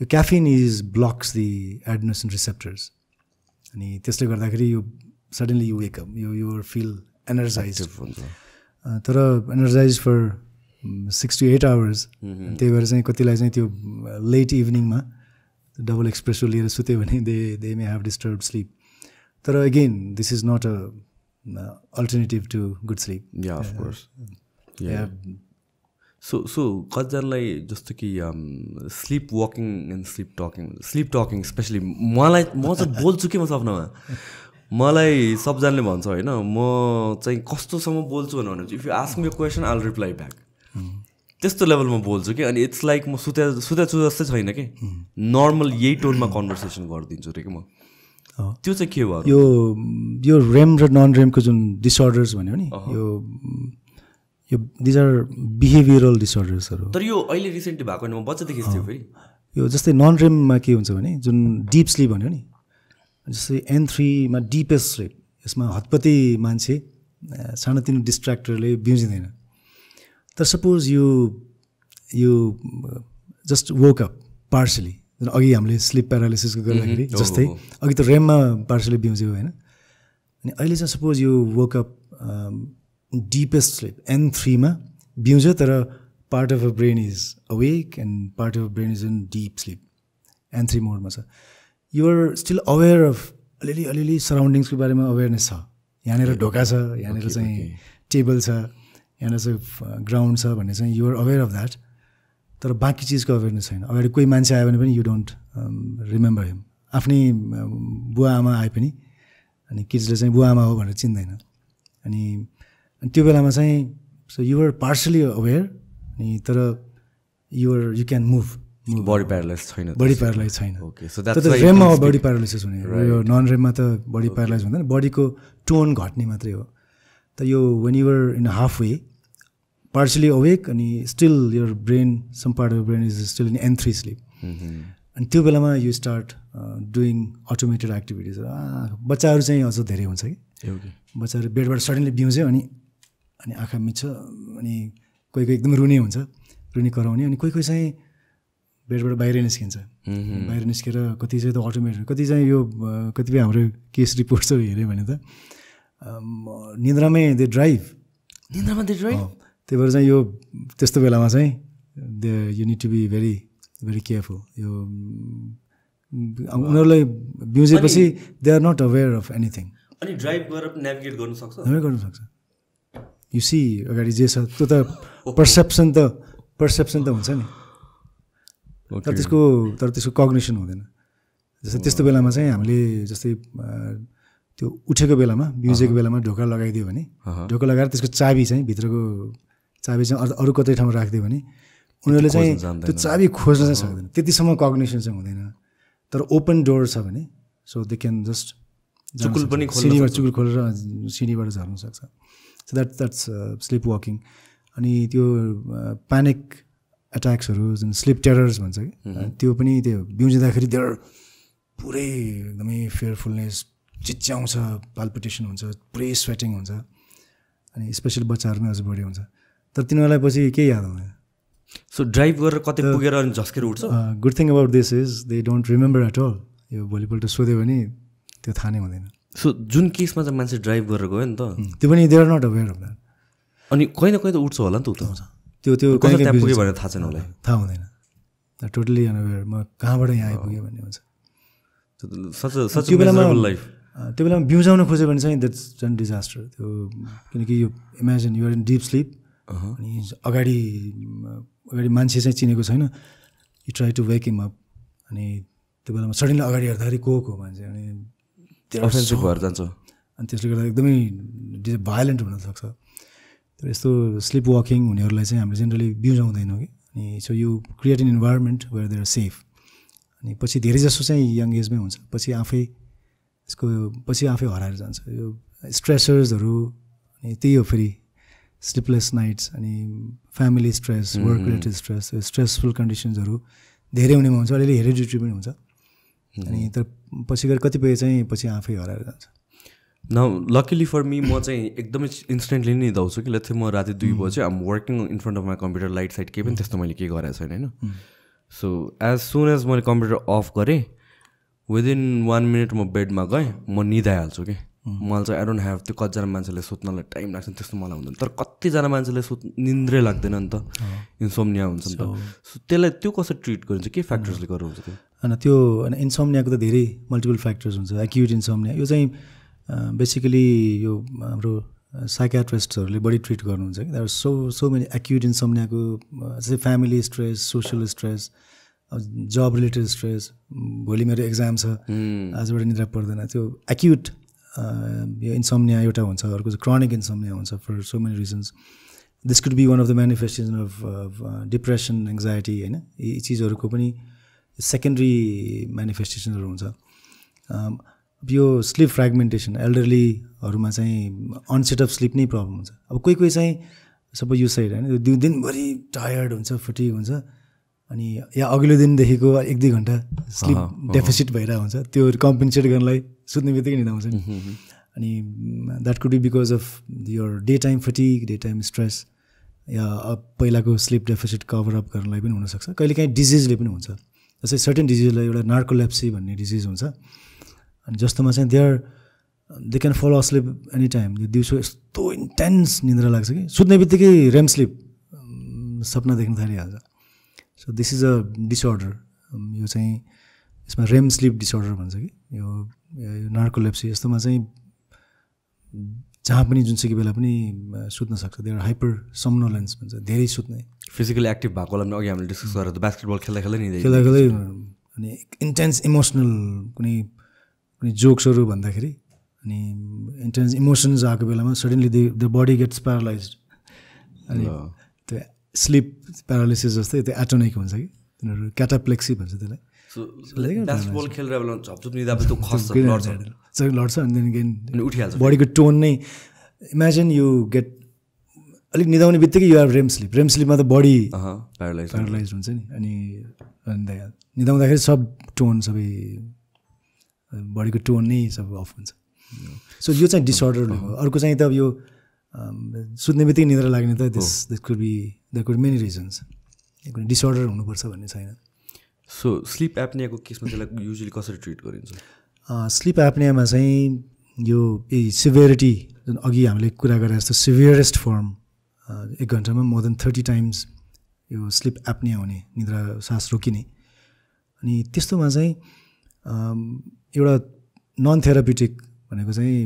यो caffeine is blocks the adenosine receptors अनि त्यसले गर्दाखेरि यो सडनली यु वेक अप यो फिल एनर्जाइज तर एनर्जाइज फर 6 to 8 hours त्यही भएर चाहिँ कतिलाई चाहिँ त्यो लेट इभिनिङमा डबल एक्सप्रेसो लिएर सुत्यो भने they may have disturb sleep तर again this is not a alternative to good sleep so कतिजनालाई जस्तो कि sleep walking and sleep talking specially म चाहिँ बोल्छु कि म सपनामा मलाई सबजनाले भन्छ होइन म चाहिँ कस्तोसम्म बोल्छु भने if you ask me a question I will reply back त्यस्तो लेभलमा बोल्छु कि अनि इट्स लाइक म सुतेछु जस्तै छैन कि नर्मल यही टोनमा कन्भर्सेसन गरिदिन्छु रे कि म त्यो चाहिँ के भयो यो रेम र नन रेमको जुन डिसअर्डर्स भन्यो नि यो दिज आर बिहेभियरल डिसअर्डर्सहरू तर यो अहिले रिसेन्टली भएको होइन म बच्चादेखि थियो फेरि यो जस्तै नन रेममा के हुन्छ भने जुन डिप स्लिप भन्यो नि जस्तै N3मा डिपेस्ट स्लिप यसमा हतपति मान्छे सानोतिनो डिस्ट्र्याक्टरले बिउजिँदैन तर suppose you just woke up partially अघि हामीले स्लिप प्यारालिसिसको गर्दाखेरि जस्तै अघि त रेममा पार्सली बिउज्यो होइन अनि अहिले चाहिँ suppose you woke up deepest sleep N3 मा बिउँछ तर part of a brain is awake and part of brain is in deep sleep N3 मोडमा छ युआर स्टिल अवेर अफ अलिअलि सराउन्डिङ्सको बारेमा अवेरनेस छ यहाँनिर ढोका छ यहाँनिर चाहिँ टेबल छ यहाँनिर चाहिँ ग्राउन्ड छ भन्ने चाहिँ युआर अवेर अफ द्याट तर बाँकी चिजको अवेरनेस छैन अगाडि कोही मान्छे आयो भने पनि यु डोन्ट रिमेम्बर हिम आफ्नै बुवा आमा आए पनि अनि किड्सले चाहिँ बुवा आमा हो भनेर चिन्दैन अनि त्यो बेलामा चाहिँ सो युआर पार्सली अवेर अनि तर you're you can move body paralyze छैन बडी प्यारालाइज छैन ओके सो त रेममा हो बडी प्यारालाइसिस हुने यो नन रेममा त बडी प्यारालाइज हुँदैन बडीको टोन घट्ने मात्रै हो त यो when you're in half way partially awake अनि still your brain some part of brain is still in N3 sleep अनि त्यो बेलामा you start doing automated activities बच्चाहरू चाहिँ अझ धेरै हुन्छ कि बच्चाहरू बेडबाट सडनली बिउँझ्यो अनि आँखा मिच्छ अनि कोही कोही एकदम रुने हुन्छ रुने कराउने अनि कोही कोही चाहिँ बेडबाट बाहिर निस्किन्छ बाहिर निस्केर कति चाहिँ त अटोमेटेड कति चाहिँ यो कतिपय हाम्रो केस रिपोर्ट्सहरू हेऱ्यो भने त निन्द्रामै दे ड्राइभ त्यही भएर चाहिँ यो त्यस्तो बेलामा चाहिँ they you need to be very very careful यो उनीहरूलाई बिउजेपछि they are not aware of anything अनि ड्राइभ गरेर नेभिगेट गर्न सक्छ यु सी अगाडि जे छ त्यो त पर्सेप्सन त हुन्छ नि तर त्यसको कग्निसन हुँदैन जस्तै त्यस्तो बेलामा चाहिँ हामीले जस्तै त्यो उठेको बेलामा बिउजेको बेलामा ढोका लगाइदियो भने ढोका लगाएर त्यसको चाबी चाहिँ भित्रको चाबी चाहिँ अरू कतै ठाउँमा राखिदियो भने उनीहरूले चाहिँ त्यो चाबी खोज्न चाहिँ सक्दैन त्यतिसम्म कग्निसन चाहिँ हुँदैन तर ओपन डोर छ भने सो दे क्यान जस्ट चुकुल खोलेर सिँढीबाट झर्न सक्छ सो द्याट्स स्लिप वाकिङ अनि त्यो प्यानिक एट्याक्सहरू जुन स्लिप टेरर्स भन्छ कि त्यो पनि त्यो बिउजिँदाखेरि देयर पुरै एकदमै फियरफुलनेस चिच्याउँछ पाल्पिटेसन हुन्छ पुरै स्वेटिङ हुन्छ अनि स्पेसली बच्चाहरूमै अझ बढी हुन्छ तर तिनीहरूलाई पछि केही याद हुँदैन सो ड्राइभ गरेर कतै पुगेर अनि झस्केर उठ्छ good thing about this is they don't remember at all यो भोलिपल्ट सोध्यो भने त्यो थाहा नै हुँदैन सो जुन केसमा चाहिँ मान्छे ड्राइभ गरेर गयो नि त त्यो पनि they are not aware of that अनि कहीँ न कहीँ त उठ्छ होला नि त उता त्यो त्यहाँ पुग्यो भनेर थाहा छैन उसलाई थाहा हुँदैन टोटली अनअवेर म कहाँबाट यहाँ आइपुगेँ भन्ने हुन्छ त्यो बेलामा बिउजाउन खोज्यो भने चाहिँ द्याट्स झन् डिजास्टर त्यो किनकि यो imagine you're in deep sleep अनि अगाडि मान्छे चाहिँ चिनेको छैन you try to wake him up अनि त्यो बेलामा सडनली अगाडि हेर्दाखेरि को मान्छे अनि अफेन्सिभ भएर जान्छ अनि त्यसले गर्दा एकदमै भायोलेन्ट हुनसक्छ तर यस्तो स्लिप वाकिङ हुनेहरूलाई चाहिँ हामीले जेनरली बिउजाउँदैनौँ कि अनि so you create an environment where they are safe अनि पछि धेरै जसो चाहिँ यङ एजमै हुन्छ पछि आफै हराएर जान्छ यो स्ट्रेसर्सहरू अनि त्यही हो फेरि स्लिपलेस नाइट्स अनि family stress work related stress stressful कन्डिसन्सहरू धेरै हुनेमा हुन्छ अलिअलि हेरिडिटी पनि हुन्छ अनि तर पछि गएर कतिपय चाहिँ पछि आफै हराएर जान्छ न लकिली फर मी म चाहिँ एकदमै इन्स्टेन्टली नै निदाउँछु कि लेट्स से म राति 2 बजे am working in front of my computer light sight केही पनि त्यस्तो मैले केही गरेको छैन होइन सो एज सुन एज मैले कम्प्युटर अफ गरेँ विदिन 1 मिनट म बेडमा गएँ म निदाइहाल्छु कि मलाई चाहिँ आई डोन्ट ह्याभ त्यो कतिजना मान्छेले सुत्नलाई टाइम लाग्छ त्यस्तो मलाई हुँदैन तर कतिजना मान्छेले निन्द्रै लाग्दैन नि त इन्सोम्निया हुन्छ नि त सो त्यसलाई त्यो कसरी ट्रिट गरिन्छ के फ्याक्टर्सले गर्नु हुन्छ त्यो होइन त्यो होइन इन्सोम्नियाको त धेरै मल्टिपल फ्याक्टर्स हुन्छ एक्युट इन्सोम्निया यो चाहिँ बेसिकली यो हाम्रो साइकियाट्रिस्टहरूले बढी ट्रिट गर्नुहुन्छ कि there are so many acute इन्सोम्नियाको जस्तै family stress social stress job related stress भोलि मेरो एक्जाम छ आजबाट निद्रा पर्दैन त्यो एक्युट यो इन्सोम्निया एउटा हुन्छ अर्को चाहिँ क्रोनिक इन्सोम्निया हुन्छ for so many reasons this could be one of the manifestation of depression anxiety होइन यी चिजहरूको पनि सेकेन्डरी मेनिफेस्टेसनहरू हुन्छ यो स्लिप फ्रेगमेन्टेसन एल्डरलीहरूमा चाहिँ अनसेट अफ स्लिप नै प्रब्लम हुन्छ अब कोही चाहिँ सबै यो साइड होइन त्यो दिनभरि टायर्ड हुन्छ फटिग हुन्छ अनि या अघिल्लो दिनदेखिको 1-2 घन्टा स्लिप डेफिसिट भइरहेको हुन्छ त्यो कम्पेन्सेट गर्नलाई सुत्ने बित्तिकै निदा आउँछ नि अनि that could be because of your daytime fatigue daytime stress या पहिलाको स्लिप डेफिसिट कभर अप गर्नलाई पनि हुनसक्छ कहिलेकाहीँ डिजिजले पनि हुन्छ जस्तै सर्टेन डिजिजलाई एउटा नार्कोलेप्सी भन्ने डिजिज हुन्छ अनि जस्तोमा चाहिँ देयर दे क्यान फल अस्लिप एनी टाइम। यो दिउँसो यस्तो इन्टेन्स निन्द्रा लाग्छ कि सुत्ने बित्तिकै रेम स्लिप सपना देख्न थालिहाल्छ। So this is a disorder. यो चाहिँ यसमा रेम स्लिप डिसअर्डर भन्छ कि यो नार्कोलेप्सी। यस्तोमा चाहिँ जहाँ पनि जुनसुकै बेला पनि सुत्न सक्छ। दे आर हाइपर समनोलेन्स भन्छ, धेरै सुत्ने। फिजिकली एक्टिभ भएकोलाई पनि अघि हामीले डिस्कस गरेर बास्केटबल खेल्दा अनि इन्टेन्स इमोसनल कुनै जोक्सहरू भन्दाखेरि अनि इन्टेन्स इमोसन्स आएको बेलामा suddenly the body gets paralysed. अनि त्यो स्लिप प्यारालाइसिस जस्तै त्यो एटोनिक हुन्छ कि तिनीहरू क्याटाप्लेक्सी भन्छ त्यसलाई। बास्केटबल खेलेर बेला झपझप निदा पनि त्यो खस्छ लड्छ अनि देन उठिहाल्छ। बडीको टोन नै इमेजिन यु गेट अलिक निदाउने बित्तिकै you are REM sleep. REM स्लिपमा त बडी प्यारालाइज हुन्छ नि। अनि निदाउँदाखेरि सब टोन सबै बडीको टोन नै सब अफ हुन्छ। सो यो चाहिँ डिसअर्डर हो। अर्को चाहिँ त अब यो सुत्ने बित्तिकै निद्रा लाग्ने त this could be there could many reasons. Disorder हुनुपर्छ भन्ने छैन। सो स्लिप एप्नियाको केसमा त्यसलाई युजली कसरी ट्रिट गरिन्छ? स्लिप एप्नियामा चाहिँ यो सिभियरिटी जुन अघि हामीले कुरा गरे जस्तो सिभियरेस्ट फर्म 1 घन्टामा मोर देन 30 टाइम्स यो स्लिप एप्निया हुने, निद्रा सास रोकिने। अनि त्यस्तोमा चाहिँ एउटा नन थेरापिटिक भनेको चाहिँ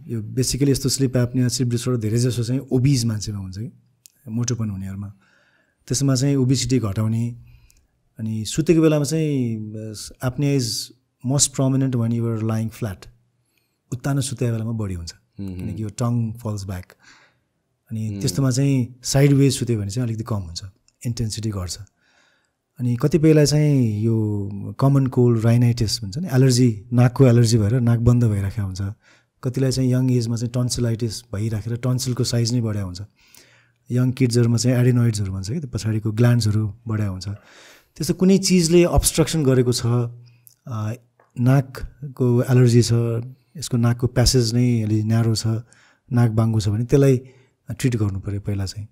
यो बेसिकली यस्तो स्लिप एप्निया स्लिप डिसअर्डर धेरै जसो चाहिँ ओबिज मान्छेमा हुन्छ कि मोटोपन हुनेहरूमा। त्यसमा चाहिँ ओबिसिटी घटाउने। अनि सुतेको बेलामा चाहिँ apnoea is most prominent one you're lying flat. उत्तानो सुतेको बेलामा बढी हुन्छ किनकि यो टङ फल्स ब्याक। अनि त्यस्तोमा चाहिँ साइड वेज सुत्यो भने चाहिँ अलिकति कम हुन्छ, इन्टेन्सिटी घट्छ। अनि कतिपयलाई चाहिँ यो कमन कोल्ड राइनाइटिस भन्छ नि, एलर्जी, नाकको एलर्जी भएर नाक बन्द भइराखेको हुन्छ। कतिलाई चाहिँ यङ एजमा चाहिँ टन्सिलाइटिस भइराखेर टन्सिलको साइज नै बढाएको हुन्छ। यङ किड्सहरूमा चाहिँ एडिनोइड्सहरू भन्छ कि त्यो पछाडिको ग्ल्यान्ड्सहरू बढाएको हुन्छ। त्यस्तो कुनै चिजले अब्स्ट्रक्सन गरेको छ, नाकको एलर्जी छ, यसको नाकको प्यासेज नै अलि न्यारो छ, नाक बाङ्गो छ भने त्यसलाई ट्रिट गर्नु पऱ्यो पहिला चाहिँ।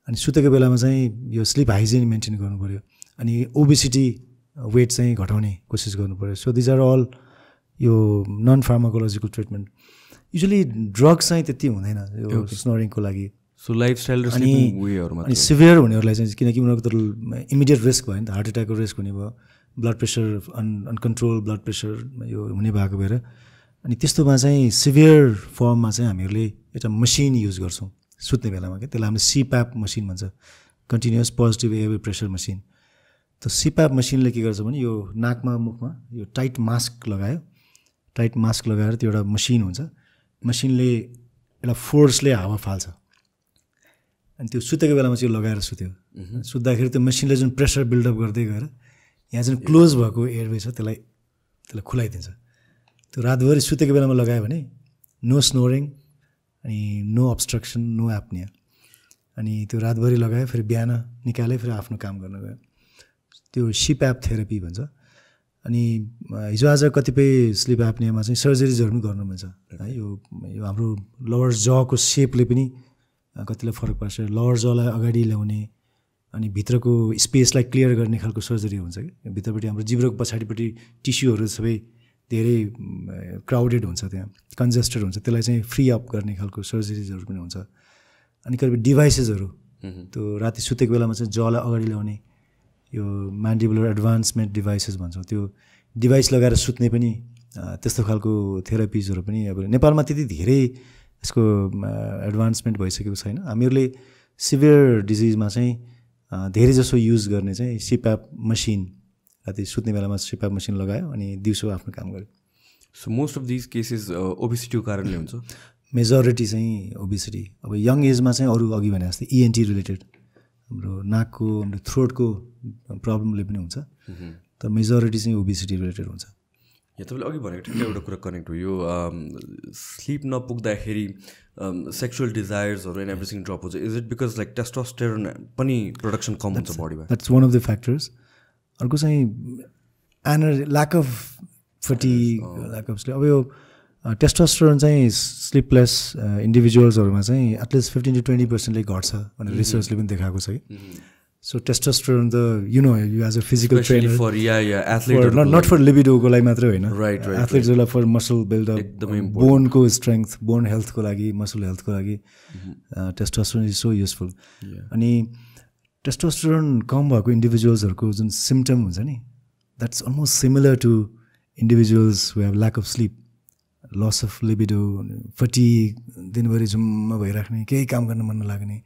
अनि सुतेको बेलामा चाहिँ यो स्लिप हाइजिन मेन्टेन गर्नु पऱ्यो। अनि ओबिसिटी वेट चाहिँ घटाउने कोसिस गर्नु पऱ्यो। सो दिज आर अल यो non pharmacological treatment. Usually drugs चाहिँ त्यति हुँदैन यो स्नोरिङको लागि। सो लाइफस्टाइल अनि सिभियर हुनेहरूलाई चाहिँ किनकि उनीहरूको त इमिडिएट रिस्क भयो नि त, हार्ट एट्याकको रिस्क हुने भयो, blood pressure uncontrolled blood pressure यो हुने भएको भएर। अनि त्यस्तोमा चाहिँ सिभियर फर्ममा चाहिँ हामीहरूले एउटा मसिन युज गर्छौँ सुत्ने बेलामा क्या। त्यसलाई हामीले सिप्याप मसिन भन्छ, continuous positive air pressure machine. त सिप्याप मसिनले के गर्छ भने यो नाकमा मुखमा यो टाइट मास्क लगायो, टाइट मास्क लगाएर त्यो एउटा मसिन हुन्छ। मसिनले एउटा फोर्सले हावा फाल्छ। अनि त्यो सुतेको बेलामा चाहिँ यो लगाएर सुत्यो। सुत्दाखेरि त्यो मसिनले जुन प्रेसर बिल्डअप गर्दै गएर यहाँ जुन क्लोज भएको एयरवे छ त्यसलाई खुलाइदिन्छ। त्यो रातभरि सुतेको बेलामा लगायो भने नो स्नोरिङ अनि नो अब्स्ट्रक्सन, नो एप्निया। अनि त्यो रातभरि लगायो, फेरि बिहान निकाल्यो, फेरि आफ्नो काम गर्न गयो। त्यो सिप्याप थेरापी भन्छ। अनि हिजोआज कतिपय स्लिप एप्नियामा चाहिँ सर्जरिजहरू पनि गर्नु मिल्छ है। यो हाम्रो लोवर जको सेपले पनि कतिलाई फरक पर्छ। लोवर जलाई अगाडि ल्याउने अनि भित्रको स्पेसलाई क्लियर गर्ने खालको सर्जरी हुन्छ कि। भित्रपट्टि हाम्रो जिब्रोको पछाडिपट्टि टिस्युहरू सबै धेरै क्राउडेड हुन्छ, त्यहाँ कन्जेस्टेड हुन्छ, त्यसलाई चाहिँ फ्री अप गर्ने खालको सर्जरिजहरू पनि हुन्छ। अनि कतिपय डिभाइसेसहरू त्यो राति सुतेको बेलामा चाहिँ जलाई अगाडि ल्याउने यो म्यान्डिबुलर एडभान्समेन्ट डिभाइसेस भन्छौँ, त्यो डिभाइस लगाएर सुत्ने पनि त्यस्तो खालको थेरापिजहरू पनि अब नेपालमा त्यति धेरै यसको एडभान्समेन्ट भइसकेको छैन। हामीहरूले सिभियर डिजिजमा चाहिँ धेरै जसो युज गर्ने चाहिँ सिप्याप मसिन, राति सुत्ने बेलामा सिप्याप मसिन लगायो अनि दिउँसो आफ्नो काम गर्यो। So most of these cases ओबिसिटीको कारणले हुन्छ। मेजोरिटी चाहिँ ओबिसिटी। अब यङ एजमा चाहिँ अरू अघि भने जस्तै इएनटी रिलेटेड हाम्रो नाकको हाम्रो थ्रोटको प्रब्लमले पनि हुन्छ, तर मेजोरिटी चाहिँ ओबिसिटी रिलेटेड हुन्छ। यहाँ तपाईँले अघि भनेको ठिकै एउटा कुरा कनेक्ट हो। यो स्लिप नपुग्दाखेरि सेक्सुअल डिजायर्सहरू एन्ड एभ्रिथिङ ड्रप हुन्छ। Is it because like testosterone पनि प्रोडक्सन कम हुन्छ बडीमा? That's one of the factors. अर्को चाहिँ lack of fatigue, lack of sleep. अब यो टेस्टोस्टेरोन चाहिँ स्लिपलेस इन्डिभिजुअल्सहरूमा चाहिँ एटलिस्ट 15 to 20% घट्छ भनेर रिसर्चले पनि देखाएको छ कि। So testosterone, you as a physical Especially trainer, for athlete, not for libido को लागि मात्रै होइन, right, athletes लाई for muscle build up, bone को strength, bone health को लागि, muscle health को लागि testosterone is so useful. अनि testosterone कम भएको इन्डिभिजुअल्सहरुको जुन सिम्पटम हुन्छ नि, that's almost similar to individuals who have lack of sleep, loss of libido, fatigue, दिनभरि जुम्म भइराख्ने, केही काम गर्न मन नलाग्ने,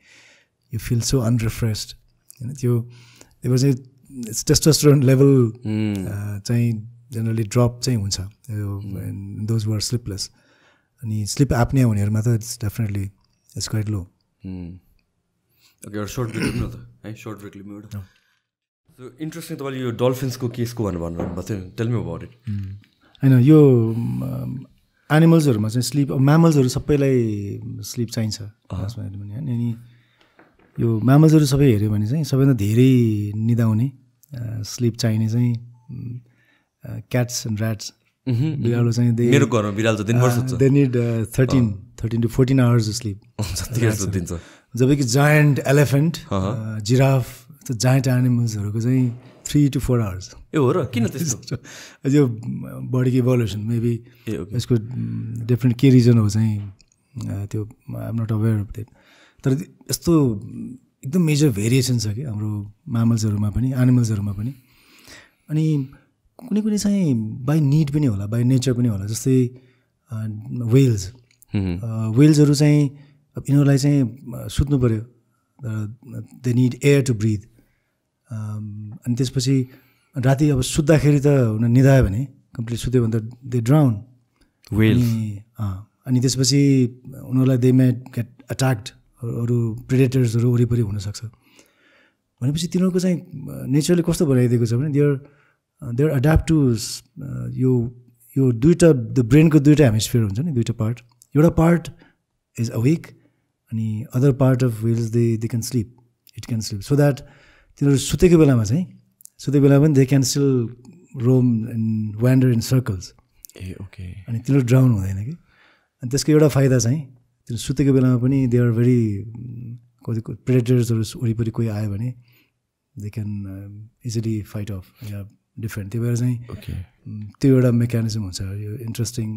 you feel so unrefreshed. त्यो testosterone level चाहिँ generally drop चाहिँ हुन्छ those who are sleepless. अनि sleep apnea हुनेहरुमा त it's quite low. Okay, short break लिनु त है, short break लिनु एउटा. So interesting तपाईले यो dolphins को केस को भनेर भन्नुभएको थियो, tell me about it. हैन यो एनिमल्सहरुमा चाहिँ स्लीप, म्यामल्सहरु सबैलाई स्लीप चाहिन्छ खासमा हेर्नु भने हैन. अनि यो म्यामल्सहरु सबै हेर्यो भने चाहिँ सबैभन्दा धेरै निदाउने स्लीप चाहिने चाहिँ क्याट्स एन्ड ऱ्याट्स. बिरालो चाहिँ मेरो घरमा बिरालो त दिनभर सुत्छ. They need 13 to 14 hours sleep. दिन्छ. जबकि जायन्ट एलिफेन्ट, जिराफ, त्यो जायन्ट एनिमल्सहरुको चाहिँ 3 to 4 hours. ए हो र, किन त्यस्तो? यो बडीको इभोल्युसन मेबी यसको डिफ्रेन्ट के रिजन हो चाहिँ त्यो I am not aware of that. तर यस्तो एकदम मेजर भेरिएसन छ कि हाम्रो म्यामल्सहरुमा पनि एनिमल्सहरुमा पनि. अनि कुनै कुनै चाहिँ बाई निड पनि होला, बाई नेचर पनि होला. जस्तै वेल्सहरु चाहिँ अब यिनीहरूलाई चाहिँ सुत्नु पर्यो, they need air to breathe. अनि त्यसपछि राति अब सुत्दाखेरि त निदायो भने कम्प्लिट सुत्यो भने त दे ड्राउन वेल्स. अनि त्यसपछि उनीहरूलाई दे मे गेट अट्याक्ड, अरू प्रेडेटर्सहरू वरिपरि हुनसक्छ. भनेपछि तिनीहरूको चाहिँ नेचरले कस्तो बनाइदिएको छ भने देयर एड्याप्ट टु यो दुईवटा द ब्रेनको दुईवटा हेमिस्फियर हुन्छ नि, दुईवटा पार्ट. एउटा पार्ट इज अवेक अनि other part of whales they can sleep, it can sleep. So that तिनीहरू सुतेको बेलामा पनि they can still roam and wander in circles. Ah okay. अनि तिनीहरू ड्राउन हुँदैन कि. अनि त्यसको एउटा फाइदा चाहिँ तिनीहरू सुतेको बेलामा पनि दे आर भेरी, कति प्रेडेटर्सहरू वरिपरि कोही आयो भने they can easily fight off या डिफरेन्ट. त्यही भएर चाहिँ त्यो एउटा मेकानिजम हुन्छ यो interesting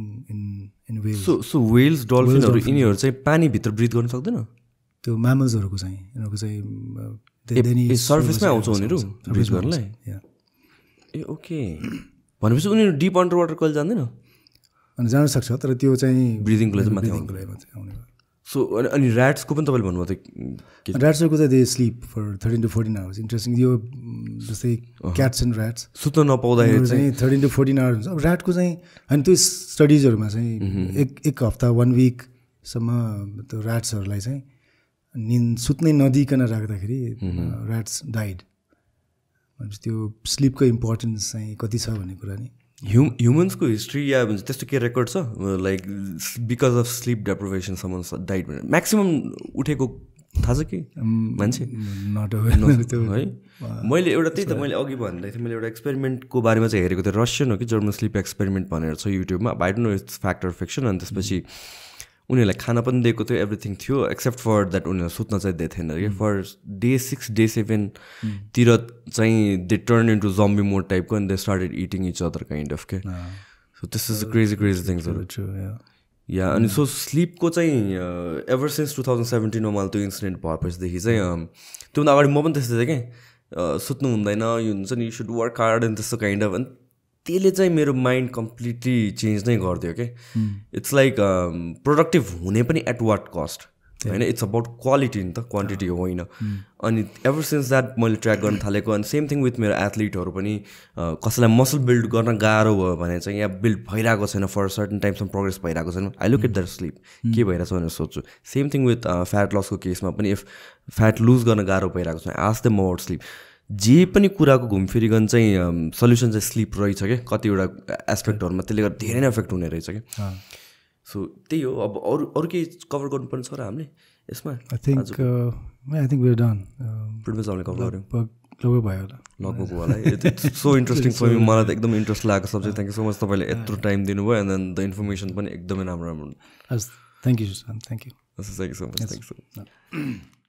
in whales. So whales, डल्फिनहरू यिनीहरू चाहिँ पानीभित्र ब्रिथ गर्न सक्दैन? त्यो म्यामल्सहरूको चाहिँ यिनीहरूको चाहिँ सर्फेसमै आउँछ उनीहरू ब्रिथ गर्नलाई? ए ओके. भनेपछि उनीहरू डिप अन्डर वाटर कहिले जान्दैन? अनि जान सक्छ, तर त्यो चाहिँ ब्रिदिङको लागि माथि आउने. सो अनि ऱ्याट्सको पनि तपाईँले भन्नुभयो त? ऱ्याट्सहरूको चाहिँ they sleep for 13 to 14 hours. Interesting. यो जस्तै क्याट्स एन्ड ऱ्याट्स सुत्न नपाउँदाखेरि चाहिँ 13 to 14 hours हुन्छ. अब ऱ्याटको चाहिँ होइन, त्यो स्टडिजहरूमा चाहिँ एक हप्ता 1 weekसम्म त्यो ऱ्याट्सहरूलाई चाहिँ सुत्नै नदिकन राख्दाखेरि ऱ्याट्स डाइड. भनेपछि त्यो स्लिपको इम्पोर्टेन्स चाहिँ कति छ भन्ने कुरा नि. ह्युमन्सको हिस्ट्री या भन्छ त्यस्तो के रेकर्ड छ like because of sleep deprivation someone died भनेर? म्याक्सिमम उठेको थाहा छ कि मान्छे? नट अवेयर है. मैले एउटा त्यही त मैले अघि भन्दै थिएँ, मैले एउटा एक्सपेरिमेन्टको बारेमा चाहिँ हेरेको थिएँ. रसियन हो कि जर्मन स्लिप एक्सपेरिमेन्ट भनेर छ युट्युबमा. I don't know it's fact or fiction. अनि त्यसपछि उनीहरूलाई खाना पनि दिएको थियो, एभ्रिथिङ थियो, एक्सेप्ट फर द्याट उनीहरूलाई सुत्न चाहिँ दिएको थिएन कि. फर day 6, day 7 तिर चाहिँ they turn into zombie mode टाइपको and they started eating each other kind of के. सो दिस इज क्रेजी थिङ्सहरू. या अनि सो स्लिपको चाहिँ एभर सिन्स 2017 मा मलाई त्यो इन्सिडेन्ट भएपछिदेखि चाहिँ त्योभन्दा अगाडि म पनि त्यस्तै थिएँ कि सुत्नु हुँदैन, यो हुन्छ नि, you should work hard and त्यस्तो काइन्ड अफ. अनि त्यसले चाहिँ मेरो माइन्ड कम्प्लिटली चेन्ज नै गरिदियो कि. इट्स लाइक प्रोडक्टिभ हुने पनि एट वाट कस्ट होइन. इट्स अबाउट क्वालिटी नि त, क्वान्टिटी होइन. अनि एभर सिन्स द्याट मैले ट्र्याक गर्न थालेको. अनि सेम थिङ विथ मेरो एथलिटहरू पनि कसैलाई मसल बिल्ड गर्न गाह्रो भयो भने चाहिँ यहाँ बिल्ड भइरहेको छैन, फर सर्टन टाइमसम्म प्रोग्रेस भइरहेको छैन, I look at that sleep के भइरहेछ भनेर सोध्छु. सेम थिङ विथ फ्याट लसको केसमा पनि इफ फ्याट लुज गर्न गाह्रो भइरहेको छ, आस्क देम अबाउट स्लिप. जे पनि कुराको घुमफिरिकन चाहिँ सल्युसन चाहिँ स्लिप रहेछ क्या कतिवटा एस्पेक्टहरूमा. त्यसले गर्दा धेरै नै इफेक्ट हुने रहेछ क्या. सो त्यही हो. अब अरू केही कभर गर्नुपर्ने छ र हामीले यसमा? I think we are done. Pretty much हामीले कभर गऱ्यौँ. लगभग भयो होला. लगभग होला है. It's so interesting for me. मलाई त एकदम इन्ट्रेस्ट लागेको subject. Thank you so much तपाईँले यत्रो टाइम दिनुभयो एन्ड देन द इन्फर्मेसन पनि एकदमै राम्रो. Thank you Sushant. Thank you. Thank you so much. Thank you.